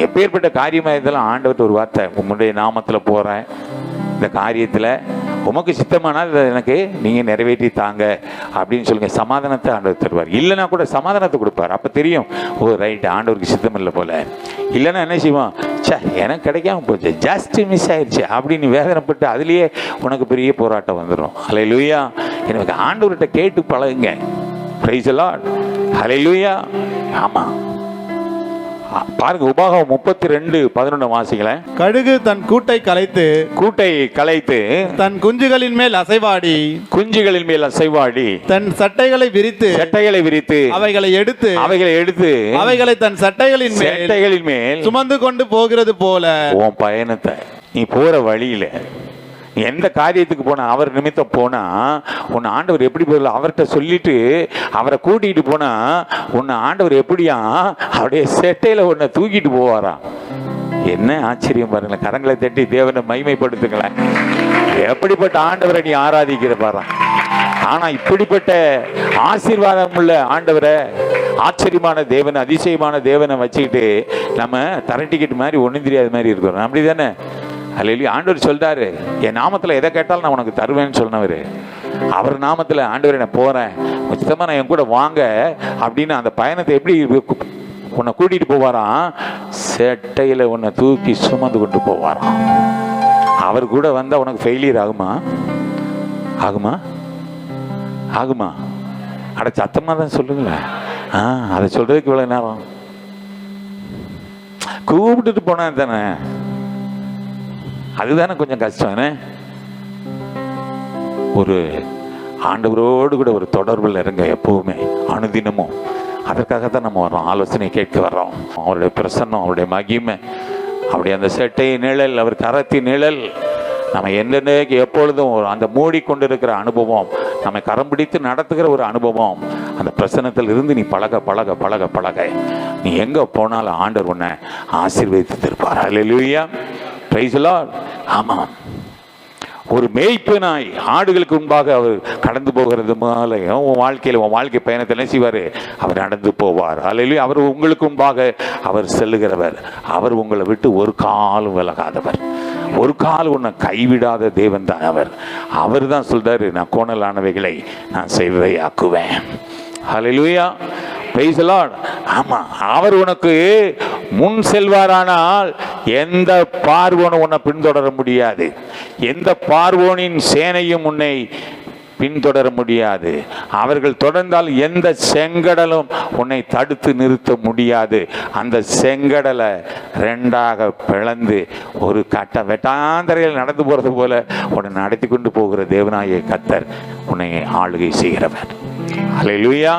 எப்பேற்பட்ட காரியமாக இருந்தாலும் ஆண்டவர்கிட்ட ஒரு வார்த்தை, உங்களுடைய நாமத்தில் போகிறேன், இந்த காரியத்தில் உமக்கு சித்தமானால் இதை எனக்கு நீங்கள் நிறைவேற்றி தாங்க அப்படின்னு சொல்லுங்கள். சமாதானத்தை ஆண்டவர் தருவார். இல்லைன்னா கூட சமாதானத்தை கொடுப்பார். அப்போ தெரியும், ஓ ரைட், ஆண்டவருக்கு சித்தம் இல்லை போல. இல்லைன்னா என்ன செய்வோம், சே எனக்கு கிடைக்காம போச்சு, ஜஸ்ட் மிஸ் ஆயிடுச்சு அப்படின்னு வேதனைப்பட்டு அதுலேயே உனக்கு பெரிய போராட்டம் வந்துடும். ஹல்லேலூயா. எனக்கு ஆண்டவர்கிட்ட கேட்டு பழகுங்க. Praise the lord. ஹல்லேலூயா. ஆமாம், பாருங்க, உபாகமம் 32:11 வாசிங்களேன். கழுகு தன் கூட்டை கலைத்து தன் குஞ்சுகளின் மேல் அசைவாடி தன் சட்டைகளை விரித்து அவைகளை எடுத்து அவைகளை தன் சட்டைகளின் மேல் சுமந்து கொண்டு போகிறது போல. உன் பயணத்தை நீ போற வழியில எந்த காரியத்துக்கு போனா, அவர் நிமித்தம் போனா உன்னை ஆண்டவர் எப்படி போகல, அவர்கிட்ட சொல்லிட்டு அவரை கூட்டிகிட்டு போனா உன்னை ஆண்டவர் எப்படியா அவருடைய செட்டையில உன்னை தூக்கிட்டு போவாராம். என்ன ஆச்சரியம் பாருங்களேன். கரங்களை தட்டி தேவனை மகிமைப்படுத்துங்களேன். எப்படிப்பட்ட ஆண்டவரை நீ ஆராதிக்கிற பாரு. ஆனா இப்படிப்பட்ட ஆசீர்வாதம் உள்ள ஆண்டவரை, ஆச்சரியமான தேவனை, அதிசயமான தேவனை வச்சுக்கிட்டு நம்ம தரட்டிக்கிட்டு மாதிரி ஒன்றும் தெரியாத மாதிரி இருக்கிறோம். அப்படி தானே? அல்லேலூயா. ஆண்டவர் சொல்றாரு, என் நாமத்தில் எதை கேட்டாலும் நான் உனக்கு தருவேன்னு சொன்னவர். அவர் நாமத்தில் ஆண்டவர் நான் போகிறேன், சுத்தமாக நான் என் கூட வாங்க அப்படின்னு அந்த பயணத்தை எப்படி உன்னை கூட்டிகிட்டு போவாராம், செட்டையில் உன்னை தூக்கி சுமந்து கொண்டு போவாராம். அவர் கூட வந்தால் உனக்கு ஃபெயிலியர் ஆகுமா? அட சத்தமாக தான் சொல்லுங்களேன். அதை சொல்கிறதுக்கு இவ்வளோ நேரம் கூப்பிட்டுட்டு போனேன் தானே, அதுதானே கொஞ்சம் கஷ்டம். ஒரு ஆண்டவரோடு கூட ஒரு தொடர்பில் இருங்க எப்பவுமே, அனுதினமும். அதற்காகத்தான் நம்ம வர்றோம், ஆலோசனை கேட்க வர்றோம். அவருடைய பிரசன்னம், அவருடைய மகிமை, அவருடைய அந்த செட்டை நிழல், அவர் கரத்தின் நிழல் நம்ம என்னென்னைக்கு எப்பொழுதும் அந்த மூடிக்கொண்டிருக்கிற அனுபவம், நம்மை கரம் பிடித்து நடத்துகிற ஒரு அனுபவம். அந்த பிரசன்னத்தில் இருந்து நீ பழக நீ எங்கே போனாலும் ஆண்டவர் உன்னை ஆசீர்வதித்து இருப்பார். அல்லேலூயா. Praise the lord. ஆமாம், ஒரு மேய்ப்பனாய் ஆடுகளுக்கு முன்பாக அவர் கடந்து போகிறது போல உன் வாழ்க்கை பயணத்தை என்ன செய்வார், அவர் நடந்து போவார். அல்லேலூயா. அவர் உங்களுக்கு முன்பாக அவர் செல்லுகிறவர். அவர் உங்களை விட்டு ஒரு காலம் விலகாதவர், ஒரு கால் உன்னை கைவிடாத தேவன் தான் அவர் தான் சொல்றாரு, நான் கோணலானவைகளை நான் செய்வதை ஆக்குவேன். ஹல்லேலூயா. Praise the lord. ஆமா, அவர் உனக்கு முன் செல்வாரானால் எந்த பார்வோனும் உன்னை பின்தொடர முடியாது, எந்த பார்வோனின் சேனையும் உன்னை பின்தொடர முடியாது. அவர்கள் தொடர்ந்தால் எந்த செங்கடலும் உன்னை தடுத்து நிறுத்த முடியாது. அந்த செங்கடலை ரெண்டாக பிளந்து ஒரு வெட்டாந்தரையில் நடந்து போறது போல உன்னை நடத்தி கொண்டு போகிற தேவனாகிய கர்த்தர் உன்னை ஆளுகை செய்கிறவர். அல்லேலூயா.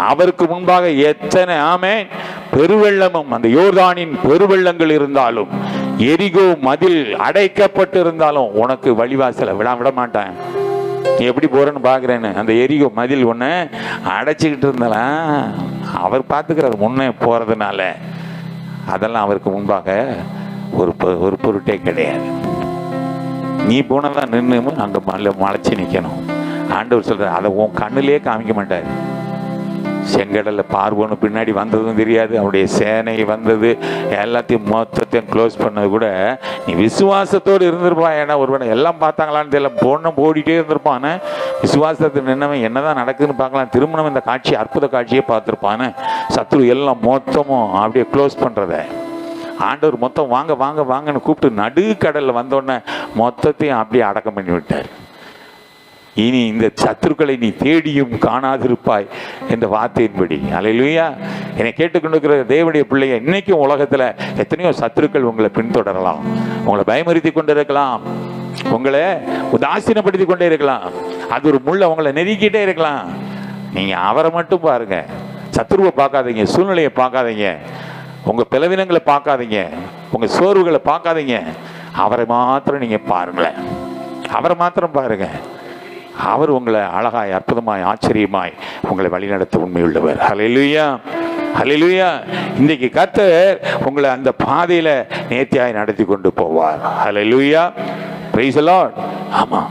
அவருக்கு முன்பாக எத்தனை ஆமென் பெருவெள்ளமும், அந்த யோர்தானின் பெருவெள்ளங்கள் இருந்தாலும், எரிகோ மதில் அடைக்கப்பட்டு இருந்தாலும் உனக்கு வழிவாசலை விட மாட்டேன். நீ எப்படி போறேன்னு பாக்குறேன்னு, அந்த எரிகோ மதில் ஒன்று அடைச்சிக்கிட்டு இருந்தாலும் அவர் பார்த்துக்கிறார் முன்னே போறதுனால. அதெல்லாம் அவருக்கு முன்பாக ஒரு பொருட்டே கிடையாது. நீ போனதான் நின்று அங்கே மலைச்சு நிற்கணும். ஆண்டவர் சொல்ற, அதை உன் கண்ணிலே காமிக்க மாட்டார். செங்கடல்ல பார்வோன்னு பின்னாடி வந்ததும் தெரியாது, அவருடைய சேனை வந்தது எல்லாத்தையும் மொத்தத்தையும் க்ளோஸ் பண்ணது கூட நீ விசுவாசத்தோடு இருந்திருப்பான். ஏன்னா ஒருவனை எல்லாம் பார்த்தாங்களான்னு தெரியல, பொண்ணை ஓடிட்டே இருந்திருப்பான். விசுவாசத்தை நின்னவன் என்னதான் நடக்குதுன்னு பார்க்கலாம், திருமணம் இந்த காட்சி அற்புத காட்சியே பார்த்துருப்பான்னு. சத்ரு எல்லாம் மொத்தமும் அப்படியே க்ளோஸ் பண்ணுறத ஆண்டவர் மொத்தம் வாங்க வாங்க வாங்கன்னு கூப்பிட்டு நடுக்கடலில் வந்தோடனே மொத்தத்தையும் அப்படியே அடக்கம் பண்ணி விட்டார். இனி இந்த சத்துருக்களை நீ தேடியும் காணாதிருப்பாய் என்ற வார்த்தையின்படி. அல்லேலூயா. என்னை கேட்டுக்கொண்டிருக்கிற தேவனுடைய பிள்ளைய, இன்னைக்கும் உலகத்தில் எத்தனையோ சத்துருக்கள் உங்களை பின்தொடரலாம், உங்களை பயமுறுத்தி கொண்டு இருக்கலாம், உங்களை உதாசீனப்படுத்தி கொண்டே இருக்கலாம், அது ஒரு முள்ள உங்களை நெருக்கிட்டே இருக்கலாம். நீங்க அவரை மட்டும் பாருங்க, சத்துருவை பார்க்காதீங்க, சூழ்நிலையை பார்க்காதீங்க, உங்க பலவீனங்களை பார்க்காதீங்க, உங்க சோர்வுகளை பார்க்காதீங்க, அவரை மாத்திரம் நீங்க பாருங்களேன். அவரை மாத்திரம் பாருங்க. அவர் உங்களை அழகாய், அற்புதமாய், ஆச்சரியமாய் உங்களை வழிநடத்த உண்மையுள்ளவர். ஹல்லேலூயா. ஹல்லேலூயா. இன்றைக்கு கர்த்தர் உங்களை அந்த பாதையில நேர்த்தியாய் நடத்தி கொண்டு போவார். ஹல்லேலூயா. Praise the lord. ஆமா,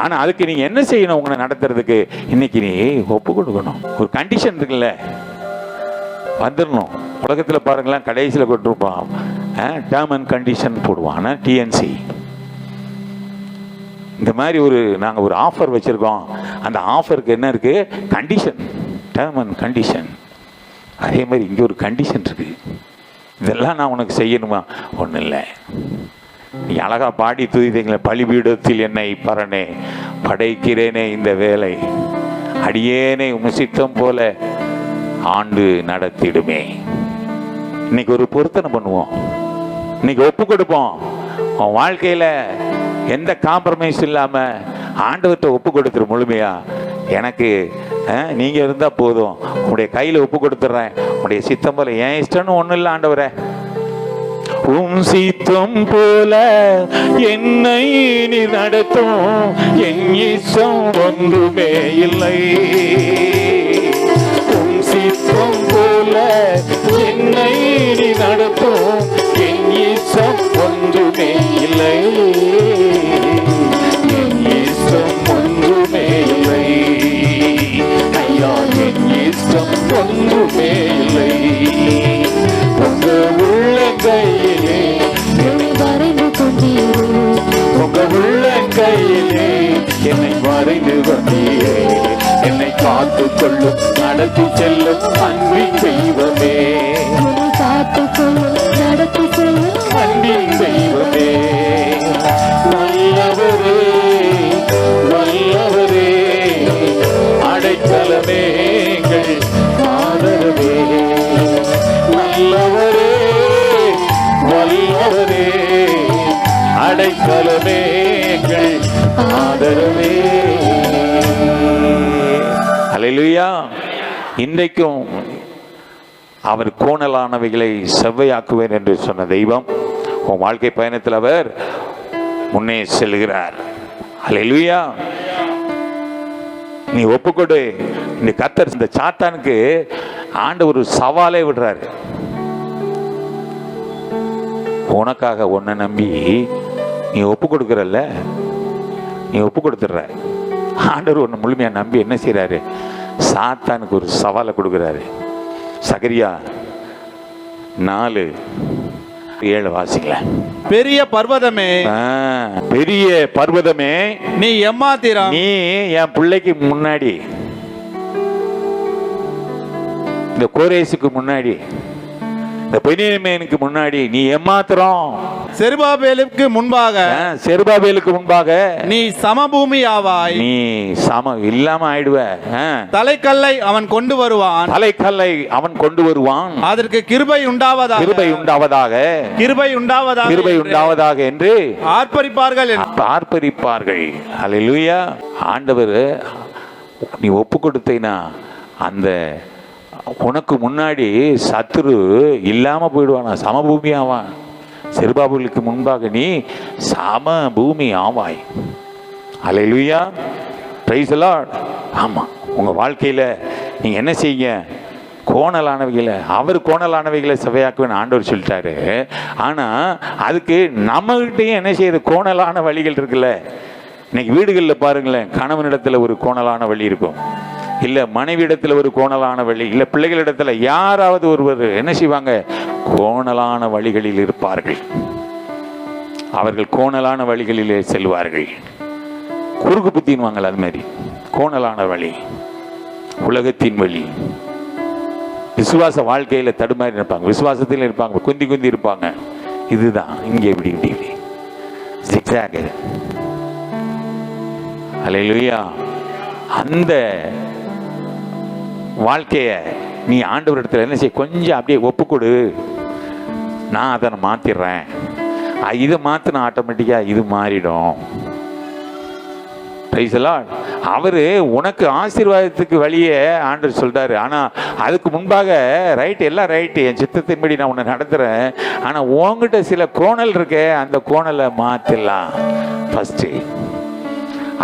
ஆனா அதுக்கு நீங்க என்ன செய்யணும்? உங்களை நடத்துறதுக்கு இன்னைக்கு நீ ஒப்பு கொடுக்கணும். ஒரு கண்டிஷன் இருக்குல்ல, வந்துடணும். உலகத்துல பாருங்களேன், கடைசியில் கொண்டிருப்பான் டேர்ம் அண்ட் கண்டிஷன் போடுவான், டிஎன்சி. இந்த மாதிரி நாங்கள் ஒரு ஆஃபர் வச்சுருக்கோம். அந்த ஆஃபருக்கு என்ன இருக்குது? Condition, term and condition. அதே மாதிரி இங்கே ஒரு கண்டிஷன் இருக்குது. இதெல்லாம் நான் உனக்கு செய்யணுமா? ஒன்றும் இல்லை. நீ அழகாக பாடி துதித்தீங்களே, பலிபீடத்தில் என்னை பரனே படைக்கிறேனே இந்த வேலை, அடியேனே உம் சித்தம் போல ஆண்டு நடத்திடுமே. இன்னைக்கு ஒரு பொருத்தனை பண்ணுவோம், இன்னைக்கு ஒப்பு கொடுப்போம். உன் வாழ்க்கையில் எந்த காம்ப்ரமைஸ் இல்லாமல் ஆண்டவர்கிட்ட ஒப்பு கொடுத்துரு முழுமையா. எனக்கு நீங்கள் இருந்தால் போதும், உங்களுடைய கையில் ஒப்பு கொடுத்துட்றேன், உங்களுடைய சித்தம் போல. என் இஷ்டம்னு ஒன்றும் இல்லை ஆண்டவரே, உம் சித்தம் போல என்னை நீ நடத்தும், என் இஷ்டம் ஒன்றுமே இல்லை. உம் சித்தம் போல என்னை நீ நடத்தும், என் இஷ்டம் ஒன்றுமே இல்லை. என் இஷ்டம் ஒன்றுமே இல்லை ஐயா, என் இஷ்டம் ஒன்றுமே இல்லை. உங்க உள்ளங்கையிலே என்னை வரைந்து கொண்டீரே, உங்க உள்ளங்கையிலே என்னை வரைந்து கொண்டீரே. என்னை காத்து கொள்ளும், நடத்தி செல்லும் அன்பின் தெய்வமே, காத்து கொள்ளும், நடத்தி செல்லும் அன்பின் தெய்வமே. நல்லவரே வல்லவரே, அடைக்கலமே எங்கள் ஆதரவே. நல்லவரே வல்லவரே, அடைக்கலமே எங்கள் ஆதரவே. அல்லேலூயா. இன்றைக்கும் அவர் கோணலானவைகளை செவ்வையாக்குவேன் என்று சொன்ன தெய்வம் உன் வாழ்க்கை பயணத்தில் அவர் முன்னே செல்கிறார். அல்லேலூயா. நீ ஒப்புக்கொடு. இந்த கர்த்தர் இந்த சாத்தானுக்கு ஆண்டவர் ஒரு சவாலே விடுறாரு. உனக்காக உன்னை நம்பி நீ ஒப்பு கொடுக்குறல்ல, நீ ஒப்பு கொடுத்துடுற. ஆண்டவர் உன்னை முழுமையா நம்பி என்ன செய்யறாரு? சாத்தானுக்கு ஒரு சவாலை கொடுக்குறாரு. சகரியா 4:7 வாசிக்கல. பெரிய பர்வதமே, பெரிய பர்வதமே, நீ எம்மாத்திரம், நீ என் பிள்ளைக்கு முன்னாடி, இந்த கோரேசுக்கு முன்னாடி, இந்த பென்யமீனுக்கு முன்னாடி நீ எம்மாத்திரம். செருபாபேலுக்கு முன்பாக, செருபாபேலுக்கு முன்பாக நீ சமபூமி ஆவாய். நீ சம இல்லாம ஆயிடுவ. தலைக்கல்லை அவன் கொண்டு வருவான், தலைக்கல்லை அவன் கொண்டு வருவான். அதற்கு கிருபை உண்டாவதாக, கிருபை உண்டாவதாக, கிருபை உண்டாவதாக, கிருபை உண்டாவதாக என்று ஆர்ப்பரிப்பார்கள், ஆர்ப்பரிப்பார்கள். அல்லேலூயா. ஆண்டவர் நீ ஒப்பு கொடுத்தீனா அந்த உனக்கு முன்னாடி சத்துரு இல்லாம போயிடுவானா, சமபூமி ஆவான். செருபாபேலுக்கு முன்பாக நீ சம பூமி ஆவாய். அல்லேலூயா. Praise the lord. ஆமா, உங்க வாழ்க்கையில நீங்க என்ன செய்ய? கோணலானவைகளை, அவர் கோணலானவைகளை செவ்வையாக்குவேன் ஆண்டவர் சொல்லிட்டாரு. ஆனா அதுக்கு நம்மகிட்டையும் என்ன செய்யுது? கோணலான வழிகள் இருக்குல்ல. இன்னைக்கு வீடுகளில் பாருங்களேன், கணவனிடத்துல ஒரு கோணலான வழி இருக்கும், இல்ல மனைவியிடத்துல ஒரு கோணலான வழி, இல்ல பிள்ளைகளிடத்துல யாராவது ஒருவர் என்ன செய்வாங்க? கோணலான வழிகளில் இருப்பார்கள். அவர்கள் கோணலான வழிகளிலே செல்வார்கள். குறுக்கு புத்தின்வாங்க, அது மாதிரி கோணலான வழி, உலகத்தின் வழி. விசுவாச வாழ்க்கையில தடுமாறி இருப்பாங்க, விசுவாசத்தில் இருப்பாங்க, குந்தி குந்தி இருப்பாங்க. இதுதான் இங்கே இப்படி இப்படி இப்படி ஜிக்ஸாக். அல்லேலூயா. அந்த வாழ்க்கைய நீ ஆண்டவர் இடத்துல என்ன செய்ய? கொஞ்சம் அப்படியே ஒப்புக்கொடு. நான் அதை மாத்திடுறேன். இதை மாத்தின ஆட்டோமேட்டிக்கா இது மாறிடும். Price the Lord. அவரு உனக்கு ஆசீர்வாதத்துக்கு வழியே ஆண்டவர் சொல்றாரு. ஆனா அதுக்கு முன்பாக ரைட், எல்லாம் ரைட்டு, என் சித்தத்தின்படி நான் உன்னை நடத்துறேன். ஆனா உங்ககிட்ட சில கோணல் இருக்கே, அந்த கோணலை மாத்திடலாம். ஃபர்ஸ்ட்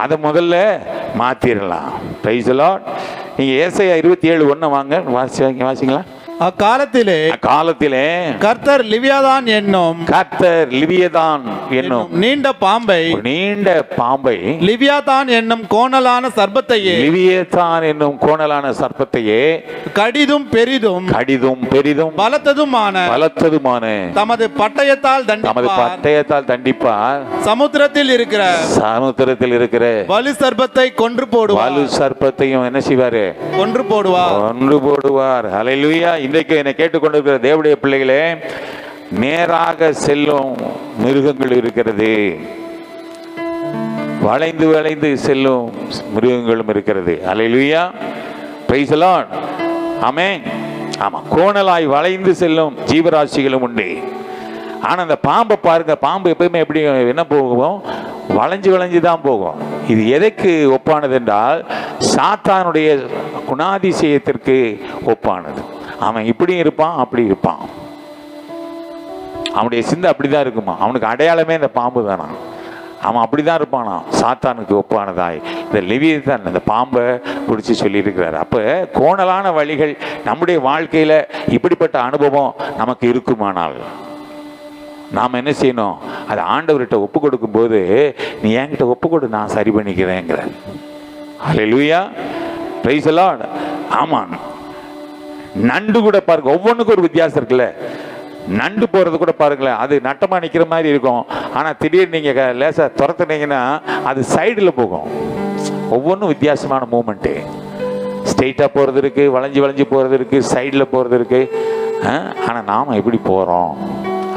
அதை முதல்ல மாத்திரலாம். Price the lord. நீங்க ஏசாயா 27:1 வாங்க, வாசிங்களா? அக்காலத்திலே கர்த்தர் லிவியாதான் என்னும் நீண்ட பாம்பை லிவியாதான் என்னும் கோணலான சர்ப்பத்தையே கடிதும் பெரிதும் பலத்ததுமான தமது பட்டயத்தால் தண்டிப்பார். சமுத்திரத்தில் இருக்கிற வலு சர்ப்பத்தை கொன்று போடுவார். சர்ப்பத்தையும் என்ன செய்வாரு? கொன்று போடுவார். ஹல்லேலூயா. இன்றைக்கு என்னை கேட்டுக்கொண்டிருக்கிற தேவனுடைய பிள்ளைகளே, நேராக செல்லும் மிருகங்கள் இருக்கிறது, வளைந்து செல்லும் மிருகங்களும் இருக்கிறது. Hallelujah. Praise the lord. Amen. ஆமா, கோணலாய் வளைந்து செல்லும் ஜீவராசிகளும் உண்டு. ஆனா அந்த பாம்பை பாருங்க, பாம்பு எப்பவுமே எப்படி என்ன போகும்? வளைஞ்சு தான் போகும். இது எதற்கு ஒப்பானது என்றால் சாத்தானுடைய குணாதிசயத்திற்கு ஒப்பானது. அவன் இப்படியும் இருப்பான், அப்படி இருப்பான். அவனுடைய சிந்தை அப்படிதான் இருக்குமா. அவனுக்கு அடையாளமே இந்த பாம்பு தானா. அவன் அப்படிதான் இருப்பானா. சாத்தானுக்கு ஒப்பானதாய் இந்த லிவியதான் இந்த பாம்பை பிடிச்சி சொல்லியிருக்கிறார். அப்போ கோணலான வழிகள் நம்முடைய வாழ்க்கையில் இப்படிப்பட்ட அனுபவம் நமக்கு இருக்குமானால் நாம் என்ன செய்யணும்? அதை ஆண்டவர்கிட்ட ஒப்பு கொடுக்கும் போது, நீ என்கிட்ட ஒப்பு கொடு, நான் சரி பண்ணிக்கிறேங்கிற. ஹல்லேலூயா. Praise the lord. ஆமாம். நண்டு கூட பாருங்க, ஒவ்வொன்றுக்கும் ஒரு வித்தியாசம் இருக்குல்ல. நண்டு போகிறது கூட பாருங்களேன், அது நட்டமாக நிற்கிற மாதிரி இருக்கும். ஆனால் திடீர்னு நீங்கள் லேசாக துரத்துனீங்கன்னா அது சைடில் போகும். ஒவ்வொன்றும் வித்தியாசமான மூமெண்ட்டு. ஸ்ட்ரெயிட்டாக போகிறது இருக்குது, வளைஞ்சு போகிறது இருக்குது, சைடில் போகிறது இருக்குது. ஆனால் நாம் எப்படி போகிறோம்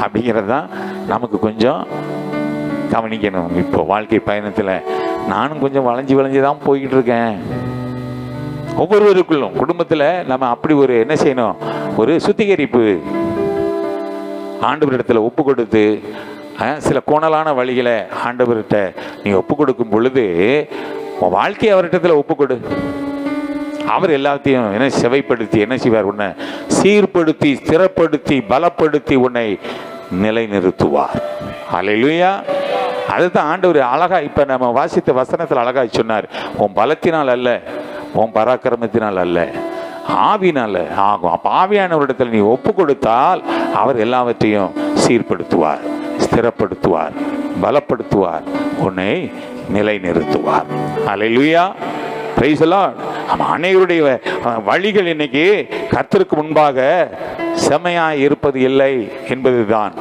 அப்படிங்கிறது தான் நமக்கு கொஞ்சம் கவனிக்கணும். இப்போ வாழ்க்கை பயணத்தில் நானும் கொஞ்சம் வளைஞ்சு தான் போய்கிட்டு இருக்கேன். ஒவ்வொருவருக்குள்ளும் குடும்பத்தில் நம்ம அப்படி ஒரு என்ன செய்யணும்? ஒரு சுத்திகரிப்பு ஆண்டவரிடத்தில் ஒப்பு கொடுத்து, சில கோணலான வழிகளை ஆண்டவர்கிட்ட நீ ஒப்பு கொடுக்கும் பொழுது உன் வாழ்க்கையை அவர்கிட்ட ஒப்பு கொடு. அவர் எல்லாத்தையும் என்ன செவைப்படுத்தி என்ன செய்வார்? உன்னை சீர்படுத்தி, ஸ்திரப்படுத்தி, பலப்படுத்தி உன்னை நிலைநிறுத்துவார். ஹல்லேலூயா. அதுதான் ஆண்டவர் அழகா இப்ப நம்ம வாசித்த வசனத்தில் அழகா சொன்னார். உன் பலத்தினால் அல்ல, உன் பராக்கிரமத்தினால் அல்ல, ஆவினால ஆகும். அப்ப ஆவியானவரிடத்தில் நீ ஒப்பு கொடுத்தால் அவர் எல்லாவற்றையும் சீர்படுத்துவார், ஸ்திரப்படுத்துவார், பலப்படுத்துவார், உன்னை நிலைநிறுத்துவார். ஹல்லேலூயா. Praise the Lord. அனைவருடைய வழிகள் இன்னைக்கு கர்த்தருக்கு முன்பாக செமையாய் இருப்பது இல்லை என்பதுதான்.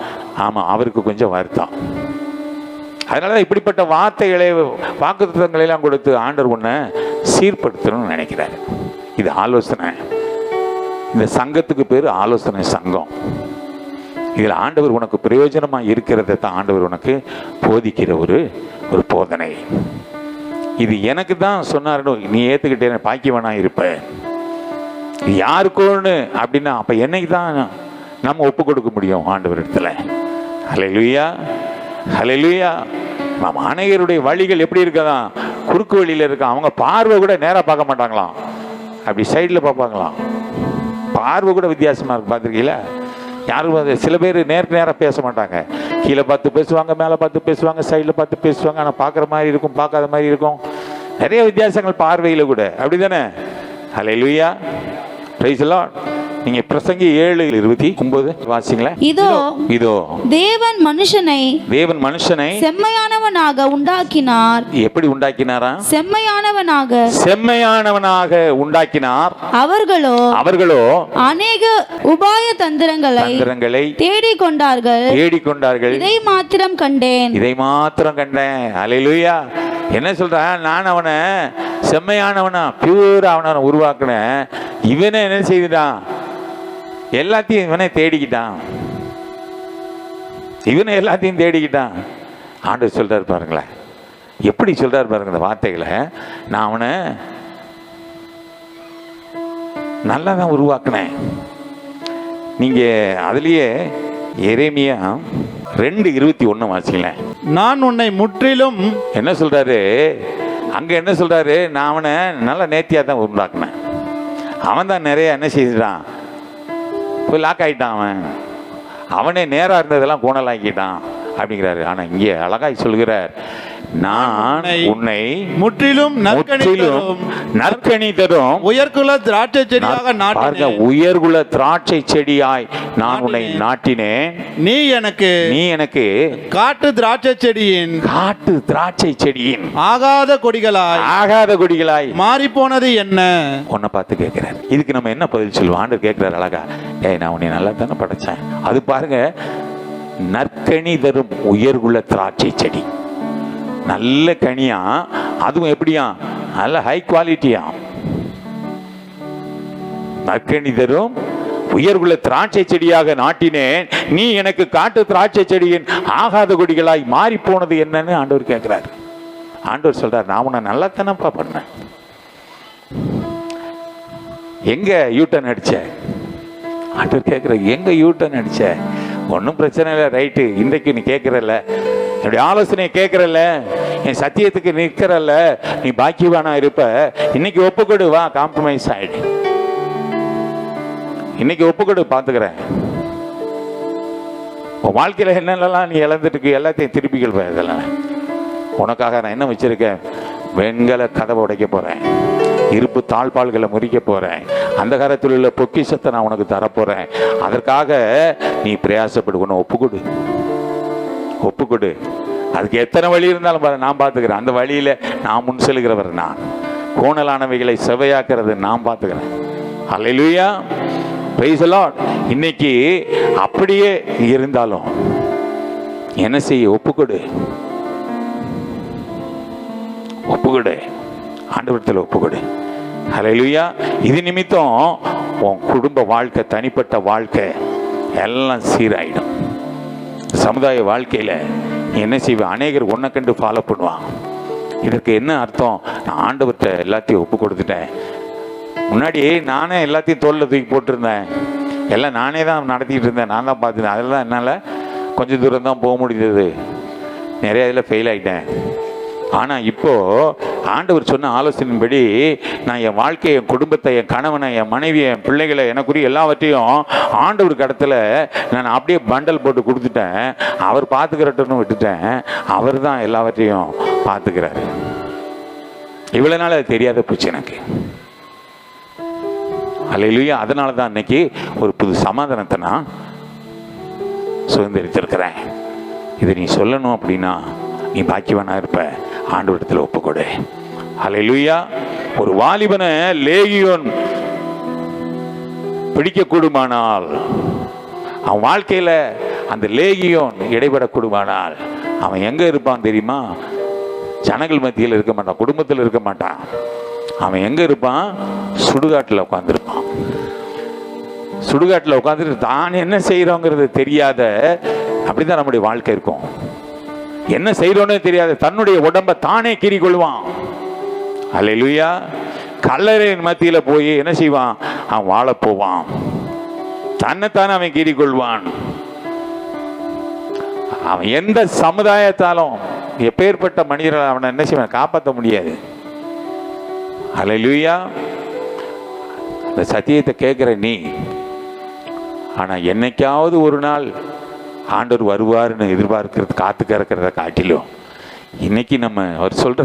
ஆமா, அவருக்கு கொஞ்சம் வருத்தம். அதனால இப்படிப்பட்ட வார்த்தைகளை, வாக்குத்தத்தங்களை எல்லாம் கொடுத்து ஆண்டவர் உன்னை சீர்படுத்தணும்னு நினைக்கிறார். இது ஆலோசனை. இந்த சங்கத்துக்கு பேர் ஆலோசனை சங்கம். இதில் ஆண்டவர் உனக்கு பிரயோஜனமாக இருக்கிறத தான் ஆண்டவர் உனக்கு போதிக்கிற ஒரு போதனை. இது எனக்கு தான் சொன்னாரு, நீ ஏற்றுக்கிட்டே பாக்கியவனா இருப்ப. யாருக்கோன்னு அப்படின்னா அப்போ என்னைக்கு தான் நம்ம ஒப்பு கொடுக்க முடியும் ஆண்டவர் இடத்துல. ஹல்லேலூயா. ஹல்லேலூயா. நம்ம அநேகருடைய வழிகள் எப்படி இருக்கதான்? குறுக்கு வழியில் இருக்க. அவங்க பார்வை கூட நேராக பார்க்க மாட்டாங்களாம், அப்படி சைடில் பார்ப்பாங்களாம். பார்வை கூட வித்தியாசமாக இருக்கு. பார்த்துருக்கீங்களா? யாரும் சில பேர் நேராக பேச மாட்டாங்க. கீழே பார்த்து பேசுவாங்க, மேலே பார்த்து பேசுவாங்க, சைடில் பார்த்து பேசுவாங்க. ஆனால் பார்க்குற மாதிரி இருக்கும், பார்க்காத மாதிரி இருக்கும். நிறைய வித்தியாசங்கள் பார்வையில் கூட. அப்படி தானே? ஹல்லேலூயா. Praise the lord. நீங்க பிரசங்கி 7:29 வாசிங்களேன். இதோ தேவன் மனுஷனை செம்மையானவனாக உண்டாக்கினார். எப்படி உண்டாக்கினாரா? செம்மையானவனாக உண்டாக்கினார். அவர்களோ அநேக உபாய தந்திரங்களை தேடிக் கொண்டார்கள். இதை மாத்திரம் கண்டேன். ஹல்லேலூயா. என்ன சொல்றான்? நான் அவனை செம்மையானவனா, பியூரா அவனை உருவாக்குனேன். இவனை என்ன செய்துட்டான்? எல்லாத்தையும் இவனை தேடிக்கிட்டான். ஆண்டவர் சொல்றாரு பாருங்களேன், எப்படி சொல்றாரு பாருங்க இந்த வார்த்தைகளை. நான் அவனை நல்லா தான் உருவாக்குனேன். நீங்க அதுலயே எரேமியா 2:21 வாசிங்களேன். நான் உன்னை முற்றிலும் என்ன சொல்றாரு அங்க? என்ன சொல்றாரு? நான் அவனை நல்லா நேர்த்தியா தான் உருவாக்குனேன். அவன் தான் நிறைய என்ன செய்தான்? போய் லாக் ஆகிட்டான். அவனே நேராக இருந்ததெல்லாம் கோணலாக்கிட்டான் அப்படிங்கிறாரு. ஆனால் இங்கே அழகாய் சொல்கிறார், நான் உன்னை முற்றிலும் நற்கனி தரும் உயர்குல திராட்சை செடியாக நாட்டினேன். உயர்குல திராட்சை செடியாய் நான் உன்னை நாட்டினேன். நீ எனக்கு காட்டு திராட்சை செடியின் ஆகாத கொடிகளாய் மாறி போனது என்ன? உன்னை பார்த்து கேட்கிறார். இதுக்கு நம்ம என்ன பதில் சொல்லுவோம்? ஆண்டவர் கேட்கிறார் அழகா, நான் உன்னை நல்லா தானே படைச்சேன். அது பாருங்க, நற்கனி தரும் உயர்குல திராட்சை செடி, நல்ல கனியா, அதுவும் எப்படியா, நல்ல ஹை குவாலிட்டியா. நற்கனி தரும் உயர்குல திராட்சை செடியாக நாட்டினேன், நீ எனக்கு காட்டு திராட்சை செடியின் ஆகாத கொடிகளாய் மாறி போனது என்னன்னு ஆண்டவர் கேட்கிறார். ஆண்டவர் சொல்றார், நான் உன்னை நல்லா தானப்பா பண்ணேன். எங்க யூட்டன் அடிச்ச? ஆண்டவர் கேட்கிற, எங்க யூட்டன் அடிச்ச? ஒன்றும் பிரச்சனை இல்லை, ரைட்டு. இன்றைக்கு நீ கேட்கிறல்ல, என்னுடைய ஆலோசனை கேட்கிறல்ல, என் சத்தியத்துக்கு நிற்கிறல்ல, நீ பாக்கியவானா இருப்ப. இன்னைக்கு ஒப்புக்கொடு, வா, காம்ப்ரமைஸ் ஆயிடு. இன்னைக்கு ஒப்புக்கொடு, பார்த்துக்கிறேன். உன் வாழ்க்கையில் என்னென்னலாம் நீ இழந்துட்டு எல்லாத்தையும் திருப்பிகள் இதெல்லாம் உனக்காக நான் என்ன வச்சிருக்கேன்? வெண்கல கதவை உடைக்க போறேன், இருப்பு தாழ்பால்களை முறிக்க போறேன், அந்த காலத்தில் உள்ள பொக்கிஷத்தை நான் உனக்கு தரப்போறேன். அதற்காக நீ பிரயாசப்படு, ஒப்புக்கொடு. அதுக்கு எத்தனை வழி இருந்தாலும் நான் பார்த்துக்கிறேன். அந்த வழியில நான் முன் செல்கிறவர். நான் கோணலானவைகளை செவையாக்குறது நான் பார்த்துக்கிறேன். அல்லேலூயா, பிரைஸ் தி லார்ட். இன்னைக்கு அப்படியே இருந்தாலும் என்ன செய்ய? ஒப்புக்கொடு, ஆண்டவரத்தில் ஒப்புக்கொடு. அல்லேலூயா. இது நிமித்தம் உன் குடும்ப வாழ்க்கை, தனிப்பட்ட வாழ்க்கை எல்லாம் சீராயிடும். சமுதாய வாழ்க்கையில் நீ என்ன செய்வ? அநேகர் உன்னை கண்டு ஃபாலோ பண்ணுவான். இதற்கு என்ன அர்த்தம்? நான் ஆண்டவர்கிட்ட எல்லாத்தையும் ஒப்பு கொடுத்துட்டேன். முன்னாடி நானே எல்லாத்தையும் தோளில் தூக்கி போட்டிருந்தேன், எல்லாம் நானே தான் நடத்திட்டு இருந்தேன், நான் தான் பார்த்துட்டேன். அதெல்லாம் என்னால் கொஞ்சம் தூரம் தான் போக முடிஞ்சது, நிறைய இதில் ஃபெயில் ஆகிட்டேன். ஆனால் இப்போது ஆண்டவர் சொன்ன ஆலோசனையின்படி நான் என் வாழ்க்கையை, என் குடும்பத்தை, என் கணவனை, என் மனைவியை, என் பிள்ளைகளை, எனக்குரிய எல்லாவற்றையும் ஆண்டவருக்கு இடத்துல நான் அப்படியே பண்டல் போட்டு கொடுத்துட்டேன். அவர் பார்த்துக்கிறட்டுன்னு விட்டுட்டேன். அவர் தான் எல்லாவற்றையும் பார்த்துக்கிறாரு. இவ்வளோ நாள் அது தெரியாத போச்சு எனக்கு. அல்லேலூயா. அதனால தான் இன்னைக்கு ஒரு புது சமாதானத்தை நான் சுதந்திரித்திருக்கிறேன். இதை நீ சொல்லணும் அப்படின்னா நீ பாக்கியவானா இருப்ப. ஆண்டவரிடத்தில் ஒப்புக்கொடு. அல்லேலூயா. ஒரு வாலிபனை லேகியோன் பிடிக்கக்கூடுமானால், அவன் வாழ்க்கையில் அந்த லேகியோன் இடைபடக்கூடுமானால் அவன் எங்கே இருப்பான் தெரியுமா? ஜனங்கள் மத்தியில் இருக்க மாட்டான், குடும்பத்தில் இருக்க மாட்டான். அவன் எங்கே இருப்பான்? சுடுகாட்டில் உட்காந்துருப்பான். சுடுகாட்டில் உட்காந்துட்டு தான் என்ன செய்கிறோங்கிறது தெரியாத, அப்படிதான் நம்முடைய வாழ்க்கை இருக்கும். என்ன செய்யறோன்னு தெரியாது, தன்னுடைய உடம்பை தானே கீறி கொள்வான். அல்லேலூயா. கல்லறையின் மத்தியில போய் என்ன செய்வான்? அவன் வாழ போவான், தன்னைத்தானே அவன் கீறி கொள்வான். அவன் எந்த சமுதாயத்தாலும், எப்பேற்பட்ட மனிதர்கள் அவனை என்ன செய்வான்? காப்பாற்ற முடியாது. அல்லேலூயா. இந்த சத்தியத்தை கேட்கிற நீ, ஆனா என்னைக்காவது ஒரு நாள் ஆண்டவர் வருவார்னு எதிர்பார்க்கிறது, காத்து கிடக்கிறத காட்டிலும் இன்னைக்கு நம்ம அவர் சொல்ற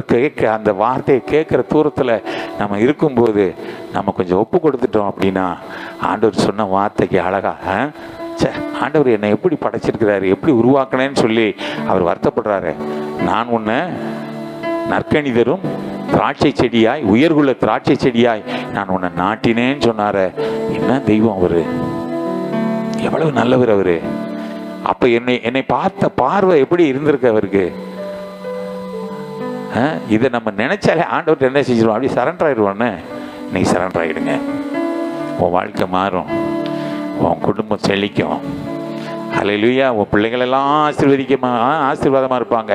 அந்த வார்த்தையை கேட்குற தூரத்தில் நம்ம இருக்கும்போது நம்ம கொஞ்சம் ஒப்பு கொடுத்துட்டோம் அப்படின்னா, ஆண்டவர் சொன்ன வார்த்தைக்கு அழகா, ஆண்டவர் என்னை எப்படி படைச்சிருக்கிறாரு, எப்படி உருவாக்கினேன்னு சொல்லி அவர் வருத்தப்படுறாரு. நான் உன்னை நற்கனி தரும் திராட்சை செடியாய், உயர்குள்ள திராட்சை செடியாய் நான் உன்னை நாட்டினேன்னு சொன்னார. என்ன தெய்வம் அவரு, எவ்வளவு நல்லவர் அவரு. அப்ப என்னை பார்த்த பார்வை எப்படி இருந்திருக்கு அவருக்கு. இதை நம்ம நினைச்சாலே ஆண்டவர்கிட்ட என்ன செஞ்சிருவோம்? அப்படி சரண்டர் ஆயிடுவோன்னு. இன்னைக்கு சரண்டர் ஆயிடுங்க. உன் வாழ்க்கை மாறும், உன் குடும்பம் செழிக்கும். அல்லேலூயா. உன் பிள்ளைகள் எல்லாம் ஆசீர்வாதமா இருப்பாங்க.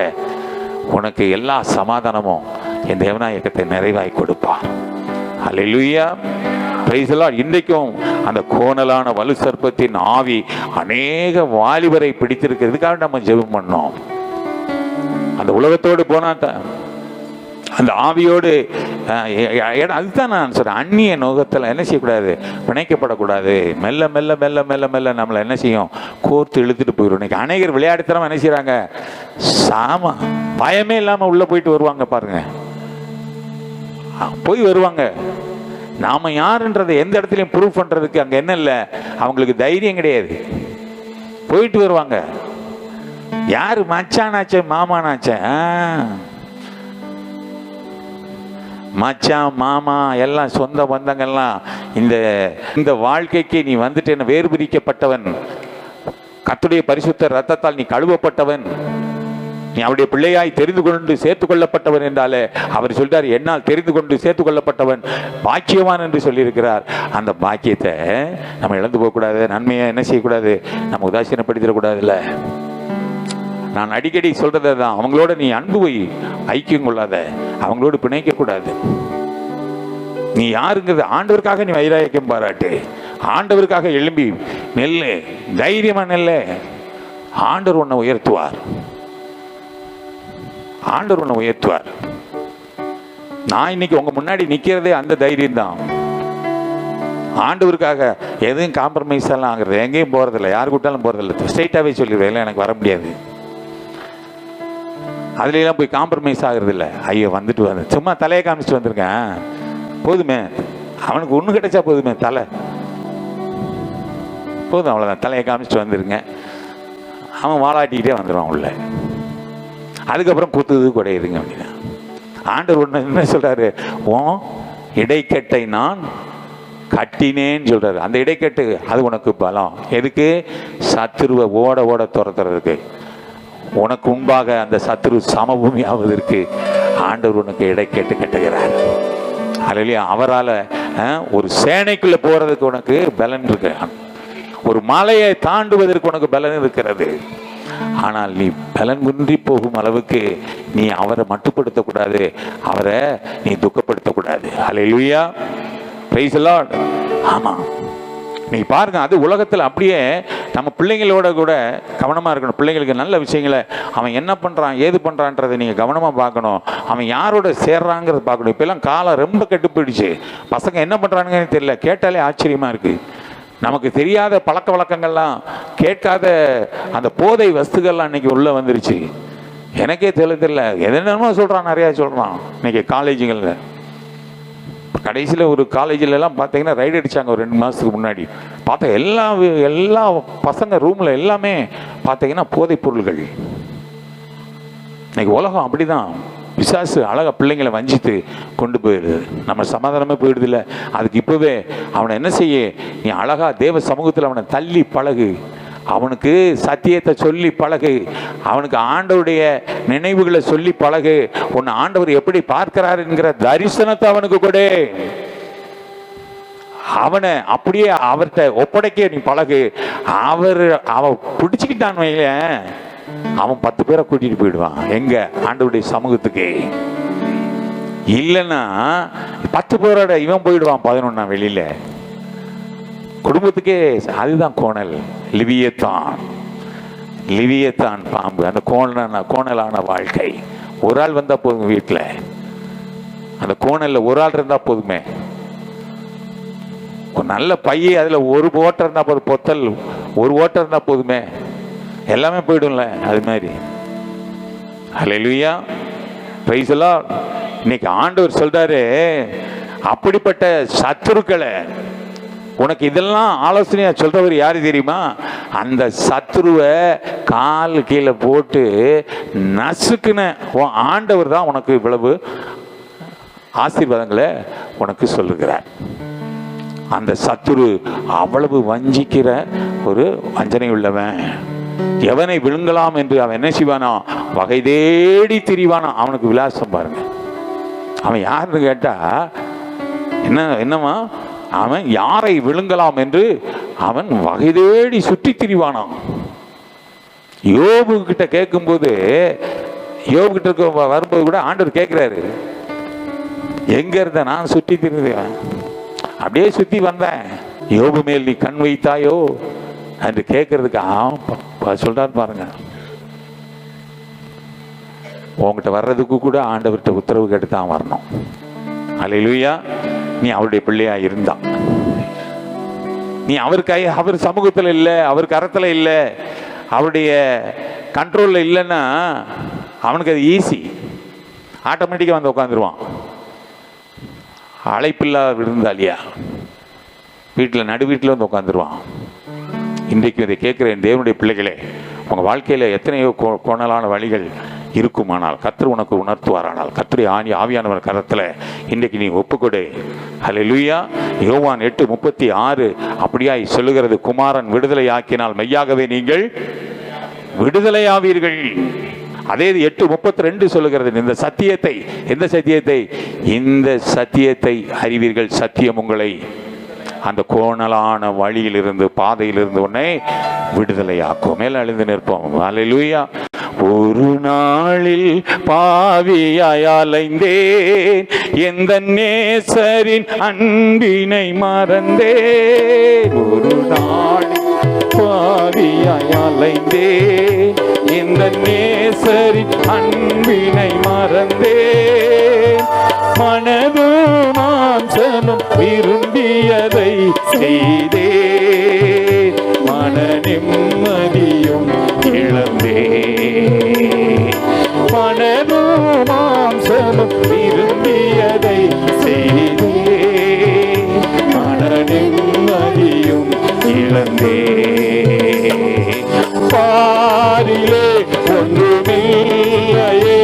உனக்கு எல்லா சமாதானமும் என் தேவநாயகத்தை நிறைவாய் கொடுப்பார். அல்லேலூயா. Praise the lord. இன்றைக்கும் அந்த கோணலான வலு சர்ப்பத்தின் ஆவி அநேக வாலிபரை பிடித்திருக்கிறதுக்காக நம்ம ஜெபம் பண்ணோம். அந்த உலகத்தோடு போனா அந்த ஆவியோடு அதுதான் நான் சொல்றேன், அந்நிய நோகத்தில் என்ன செய்யக்கூடாது, பிணைக்கப்படக்கூடாது. மெல்ல மெல்ல மெல்ல மெல்ல மெல்ல நம்மளை என்ன செய்யும், கோர்த்து இழுத்துட்டு போயிடும். இன்னைக்கு அநேகர் விளையாட்டுத்தனமா என்ன செய்யறாங்க, சாம பயமே இல்லாம உள்ள போயிட்டு வருவாங்க பாருங்க, போய் வருவாங்க. நாம யாருன்றதை எந்த இடத்துலையும் ப்ரூவ் பண்றதுக்கு அங்க என்ன இல்லை, அவங்களுக்கு தைரியம் கிடையாது. போயிட்டு வருவாங்க. யாரு மச்சானாச்சே மாமானாச்சே, மச்சான் மாமா எல்லாம் சொந்த பந்தங்கள்லாம் இந்த வாழ்க்கைக்கு நீ வந்துட்டு வேறு பிரிக்கப்பட்டவன், கர்த்தருடைய பரிசுத்த ரத்தத்தால் நீ கழுவப்பட்டவன், நீ அவருடைய பிள்ளையாய் தெரிந்து கொண்டு சேர்த்து கொள்ளப்பட்டவன் என்றாலே அவர் சொல்றார், என்னால் தெரிந்து கொண்டு சேர்த்து கொள்ளப்பட்டவன் பாக்கியவான் என்று சொல்லியிருக்கிறார். அந்த பாக்கியத்தை நம்ம இழந்து போகக்கூடாது. நன்மையை என்ன செய்யக்கூடாது, நம்ம உதாசீனப்படுத்திடக்கூடாதுல்ல. நான் அடிக்கடி சொல்றது தான், அவங்களோட நீ அன்பு வை, ஐக்கியம் கொள்ளாத, அவங்களோடு பிணைக்க கூடாது. நீ யாருங்கிறது ஆண்டவருக்காக நீ வைராக்கியம் பாராட்டு, ஆண்டவருக்காக எழும்பி நெல்லு, தைரியமா நெல்ல. ஆண்டவர் உன்னை உயர்த்துவார், ஆண்டவர் உன்னை உயர்த்துவார். நான் இன்னைக்கு உங்க முன்னாடி நிக்கிறதே அந்த தைரியம் தான். ஆண்டவருக்காக எதுவும் காம்ப்ரமைஸ் எல்லாம் ஆகுறது, எங்கேயும் போறதில்லை, யாரு கூட்டாலும் போறதில்லை. ஸ்ட்ரெயிட்டாவே சொல்லிடுவேன், எனக்கு வர முடியாது. அதுலாம் போய் காம்ப்ரமைஸ் ஆகுறது இல்லை. ஐயோ வந்துட்டு வந்து சும்மா தலையை காமிச்சிட்டு வந்திருக்கேன், போதுமே, அவனுக்கு ஒன்று கிடைச்சா போதுமே, தலை போதும், அவ்வளோதான். தலையை காமிச்சிட்டு வந்துருங்க, அவன் வாலாட்டிக்கிட்டே வந்துடுவான் உள்ள. அதுக்கப்புறம் குத்துது குடையுதுங்க அப்படின்னா. ஆண்டவர் ஒன்று என்ன சொல்றாரு, ஓ இடைக்கட்டை நான் கட்டினேன்னு சொல்றாரு. அந்த இடைக்கட்டு அது உனக்கு பலம். எதுக்கு? சத்துருவை ஓட ஓட துரத்துறதுக்கு. உனக்கு முன்பாக அந்த சத்துரு சமபூமி ஆவதற்கு ஆண்டவர் உனக்கு இடைக்கட்டு கட்டுகிறார். அல்லேலூயா. அவரால் ஒரு சேனைக்குள்ள போறதுக்கு உனக்கு பலன் இருக்கு, ஒரு மலையை தாண்டுவதற்கு உனக்கு பலன் இருக்கிறது. ஆனால் நீ பலன் குன்றி போகும் அளவுக்கு நீ அவரை மட்டுப்படுத்தக்கூடாது, அவரை நீ துக்கப்படுத்தக்கூடாது. அல்லேலூயா, பிரைஸ் தி லார்ட். ஆமா, நீ பாருங்க, அது உலகத்தில் அப்படியே நம்ம பிள்ளைங்களோட கூட கவனமாக இருக்கணும். பிள்ளைங்களுக்கு நல்ல விஷயங்களை அவன் என்ன பண்ணுறான் ஏது பண்ணுறான்றதை நீங்கள் கவனமாக பார்க்கணும். அவன் யாரோட சேர்றாங்கிறத பார்க்கணும். இப்போல்லாம் காலம் ரொம்ப கெட்டு போயிடுச்சு. பசங்க என்ன பண்ணுறானுங்கன்னு தெரியல, கேட்டாலே ஆச்சரியமாக இருக்குது. நமக்கு தெரியாத பழக்க வழக்கங்கள்லாம், கேட்காத அந்த போதை வஸ்துகள்லாம் இன்னைக்கு உள்ளே வந்துருச்சு. எனக்கே தெரியல, எதென்னமோ சொல்கிறான், நிறையா சொல்கிறான். இன்னைக்கு காலேஜுகளில் கடைசியில் ஒரு காலேஜிலலாம் பார்த்தீங்கன்னா ரைடு அடித்தாங்க ஒரு 2 மாதத்துக்கு முன்னாடி. பார்த்தா எல்லா பசங்க ரூமில் எல்லாமே பார்த்தீங்கன்னா போதைப் பொருள்கள். இன்னைக்கு உலகம் அப்படி தான், பிசாசு அழகாக பிள்ளைங்களை வஞ்சித்து கொண்டு போயிடுது. நம்ம சமாதானமே போயிடுது இல்லை. அதுக்கு இப்போவே அவனை என்ன செய்ய, நீ அழகாக தேவ சமூகத்தில் அவனை தள்ளி பழகு, அவனுக்கு சத்தியத்தை சொல்லி பழகு, அவனுக்கு ஆண்டவருடைய நினைவுகளை சொல்லி பழகு. உன்னை ஆண்டவர் எப்படி பார்க்கிறார் என்கிற தரிசனத்தை அவனுக்கு கொடு. அவனை அப்படியே அவர்கிட்ட ஒப்படைக்க நீ பழகு. அவன் பிடிச்சுக்கிட்டான் வைல, அவன் 10 பேரை கூட்டிட்டு போயிடுவான். எங்க? ஆண்டவருடைய சமூகத்துக்கு. இல்லைன்னா 10 பேரோட இவன் போயிடுவான் 11ஆம் வெளியில. குடும்பத்துக்கே அதுதான் கோணல். லிவியத்தான் பாம்பு, அந்த கோணலான வாழ்க்கை. ஒரு ஆள் வந்தா போதும் வீட்டில், அந்த கோணல்ல ஒரு ஆள் இருந்தா போதுமே. ஒரு நல்ல பைய அதுல ஒரு ஓட்டை இருந்தா போதும், பொத்தல் ஒரு ஓட்டை இருந்தா போதுமே, எல்லாமே போயிடும்ல. அது மாதிரி ஹல்லேலூயா, பிரைஸ் தி லார்ட். இன்னைக்கு ஆண்டவர் சொல்றாரு, அப்படிப்பட்ட சத்துருக்களை உனக்கு இதெல்லாம் ஆலோசனையா சொல்றவர் யாரு தெரியுமா? அந்த சத்துருவை கால் கீழே போட்டு நசுக்குன ஆண்டவர் தான் உனக்கு இவ்வளவு ஆசீர்வாதங்களை உனக்கு சொல்லுகிறார். அந்த சத்துரு அவ்வளவு வஞ்சிக்கிற ஒரு வஞ்சனை உள்ளவன். எவனை விழுங்கலாம் என்று அவன் என்ன செய்வானா, வகை தேடி திரிவானா. அவனுக்கு விலாசம் பாருங்க. அவன் யாருன்னு கேட்டா என்னமா, அவன் யாரை விழுங்கலாம் என்று அவன் வகை தேடி சுற்றி திரிவானான். யோபு கிட்ட கேட்கும்போது, யோபு கிட்ட வரும்போது கூட ஆண்டவர் கேட்கிறாரு, எங்க இருந்த? நான் சுற்றி திரிந்தேன், அப்படியே சுத்தி வந்தேன். யோபு மேல் நீ கண் வைத்தாயோ என்று கேட்கறதுக்கு சொல்றாரு பாருங்க. உங்ககிட்ட வர்றதுக்கு கூட ஆண்டவர்கிட்ட உத்தரவு கேட்டு தான் வரணும். அல்லேலூயா. நீ அவருடைய பிள்ளையா இருந்தா, நீ அவர் சமூகத்தில் இல்லை, அவர் கரத்தில் இல்லை, அவருடைய கண்ட்ரோலில் இல்லைன்னா அவனுக்கு அது ஈஸி, ஆட்டோமேட்டிக்காக வந்து உட்காந்துருவான். அழைப்பில்லா விருந்தாளியா வீட்டில் நடு வீட்டில் வந்து உட்காந்துருவான். இன்றைக்கு இதை கேட்குறேன் தேவனுடைய பிள்ளைகளே, உங்கள் வாழ்க்கையில் எத்தனையோ கோணலான வழிகள் இருக்குமானால் கர்த்தர் உனக்கு உணர்த்துவாரானால் கர்த்தருடைய ஆவியானவர் கரத்தில் இன்றைக்கு நீ ஒப்புக்கொடு. ஹல்லேலூயா. யோவான் 8:36 அப்படியாய் சொல்லுகிறது, குமாரன் விடுதலை ஆக்கினால் மெய்யாகவே நீங்கள் விடுதலை ஆவீர்கள். அதே 8:32 சொல்லுகிறது, இந்த சத்தியத்தை, எந்த சத்தியத்தை? இந்த சத்தியத்தை அறிவீர்கள், சத்தியம் உங்களை அந்த கோணலான வழியிலிருந்து பாதையிலிருந்து உன்னை விடுதலையாக்கும். மேல எழுந்து நிற்போம். அல்லேலூயா. ஒரு நாளில் பாவியாய் அலைந்தேன், எந்த நேசரின் அன்பினை மறந்தேன். ஒரு நாளில் பாவியாய் அலைந்தேன், எந்த நேசரின் அன்பினை மறந்தேன். மனது மாம்சமும் விரும்பியதை செய்தேன், மன நிம்மதியும் இழந்தேன். மனது மாம்சமும் விரும்பியதை செய்தேன், மன நிம்மதியும் இழந்தேன். பாரிலே ஒன்றுமில்லையே,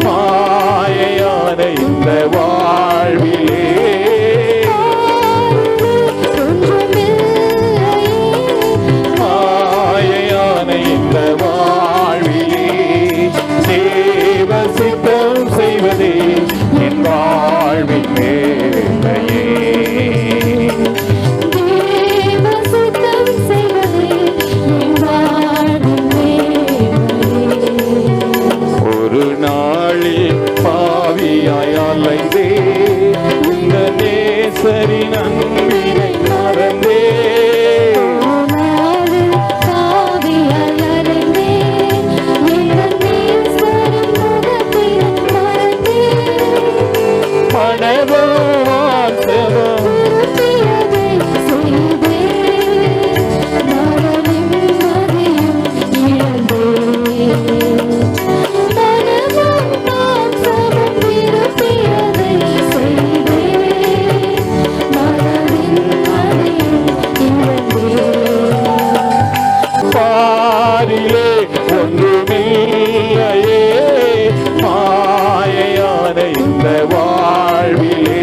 மாயையான இந்த வாழ்விலே. மாயையான இந்த வாழ்விலே தேவ சித்தம் செய்வதே என் வாழ்வின் மேலையே. ஒரு நாளில் பாவியாய் அலைந்தே, இந்த நேசரின் அன்பினை மறந்தே. பாரிலே ஒன்றுமில்லையே, மாயையான இந்த வாழ்விலே.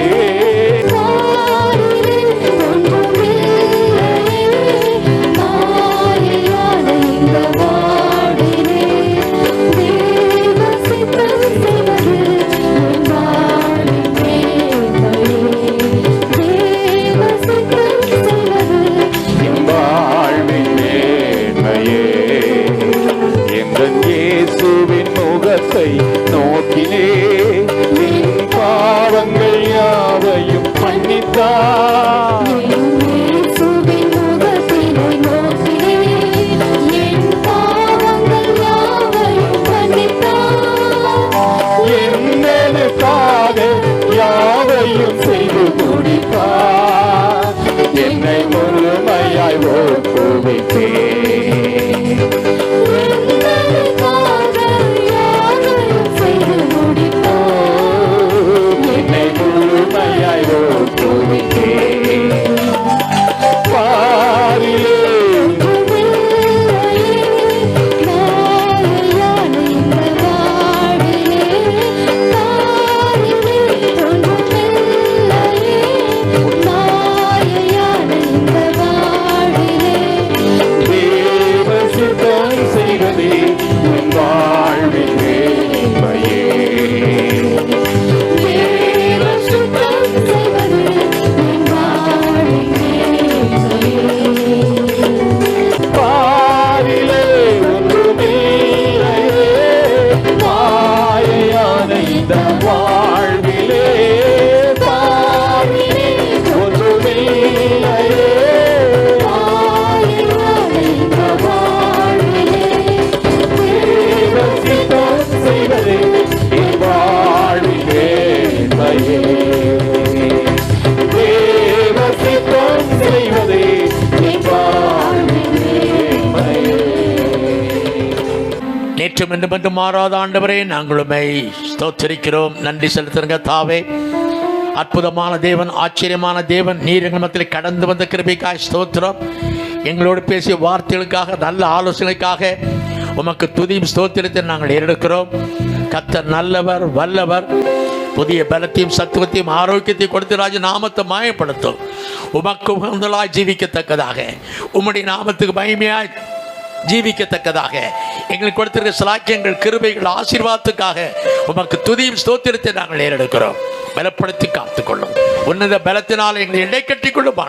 இயேசுவின் முகத்தை நோக்கினே, என் பாவங்கள் யாவையும் மன்னித்தார். என்னுக்காக யாவையும் செய்து முடித்தார், என்னை முழுமையாய் ஒப்புவித்தேன். நேற்றும் என்று மாறாத ஆண்டவரே, நாங்களுமே ஸ்தோத்திரிக்கிறோம். நன்றி செலுத்துங்க தாவே. அற்புதமான தேவன், ஆச்சரியமான தேவன், நீர் எங்கள் மத்தியில் கடந்து வந்த கிருபைக்காய் ஸ்தோத்திரம். எங்களோடு பேசிய வார்த்தைகளுக்காக, நல்ல ஆலோசனைக்காக உமக்கு துதியும் ஸ்தோத்திரத்தை நாங்கள் ஏறெடுக்கிறோம். கர்த்தர் நல்லவர், வல்லவர். புதிய பலத்தையும் சத்துவத்தையும் ஆரோக்கியத்தையும் கொடுத்து ராஜ நாமத்தை மாயப்படுத்தும். உமக்கு உகந்தலாய் ஜீவிக்கத்தக்கதாக, உம்முடைய நாமத்துக்கு மகிமையாய் ஜீவிக்கத்தக்கதாக எங்களுக்கு கொடுத்திருக்கிற சிலாக்கியங்கள், கிருபைகள், ஆசீர்வாதத்துக்காக உமக்கு துதியும் ஸ்தோத்திரத்தை நாங்கள் ஏறெடுக்கிறோம். பலப்படுத்தி காத்துக்கொள்ளும். உன்னத பலத்தினால் எங்களை இடை கட்டிக்கொள்ளும்.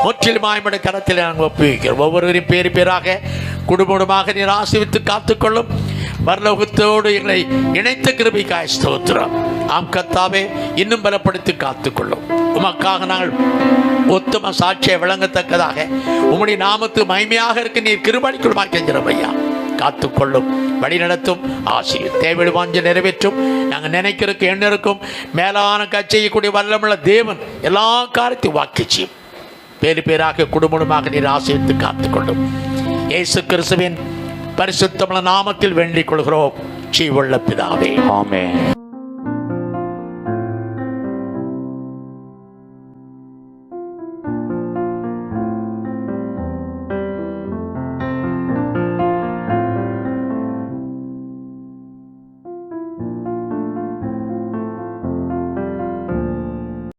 முற்றிலும் மாயமட கரத்தில் நாங்கள் ஒப்புவிக்கிறோம். ஒவ்வொருவரையும் பேர் பேராக குடும்பமாக நீர் ஆசீர்வித்து காத்துக்கொள்ளும். பரலோகத்தோடு எங்களை இணைத்த கிருபைக்காய் ஸ்தோத்திரம். ஆம் கர்த்தாவே, இன்னும் பலப்படுத்தி காத்துக்கொள்ளும். உமக்காக நாங்கள் உத்தம சாட்சியை விளங்கத்தக்கதாக உம்முடைய நாமத்து மகிமையாக இருக்க நீர் கிருபைக்குள்ளாக கெஞ்சுகிறோம் ஐயா. காத்துக்கொள்ளும், வழி நடத்தும், ஆசீர் தேவையை வாஞ்ச நிறைவேற்றும். நாங்கள் நினைக்கிறதுக்கு என்ன இருக்கும் மேலான கட்சியக்கூடிய வல்லமுள்ள தேவன் எல்லா காரியத்தையும் வாக்கிச்சியும் பேரு பேராக குடும்பமாக நீர் ஆசீர்வித்து காத்துக்கொள்ளும். இயேசு கிறிஸ்துவின் பரிசுத்தமுள்ள நாமத்தில் வேண்டிக் கொள்கிறோம் ஜீவனுள்ள பிதாவே, ஆமென்.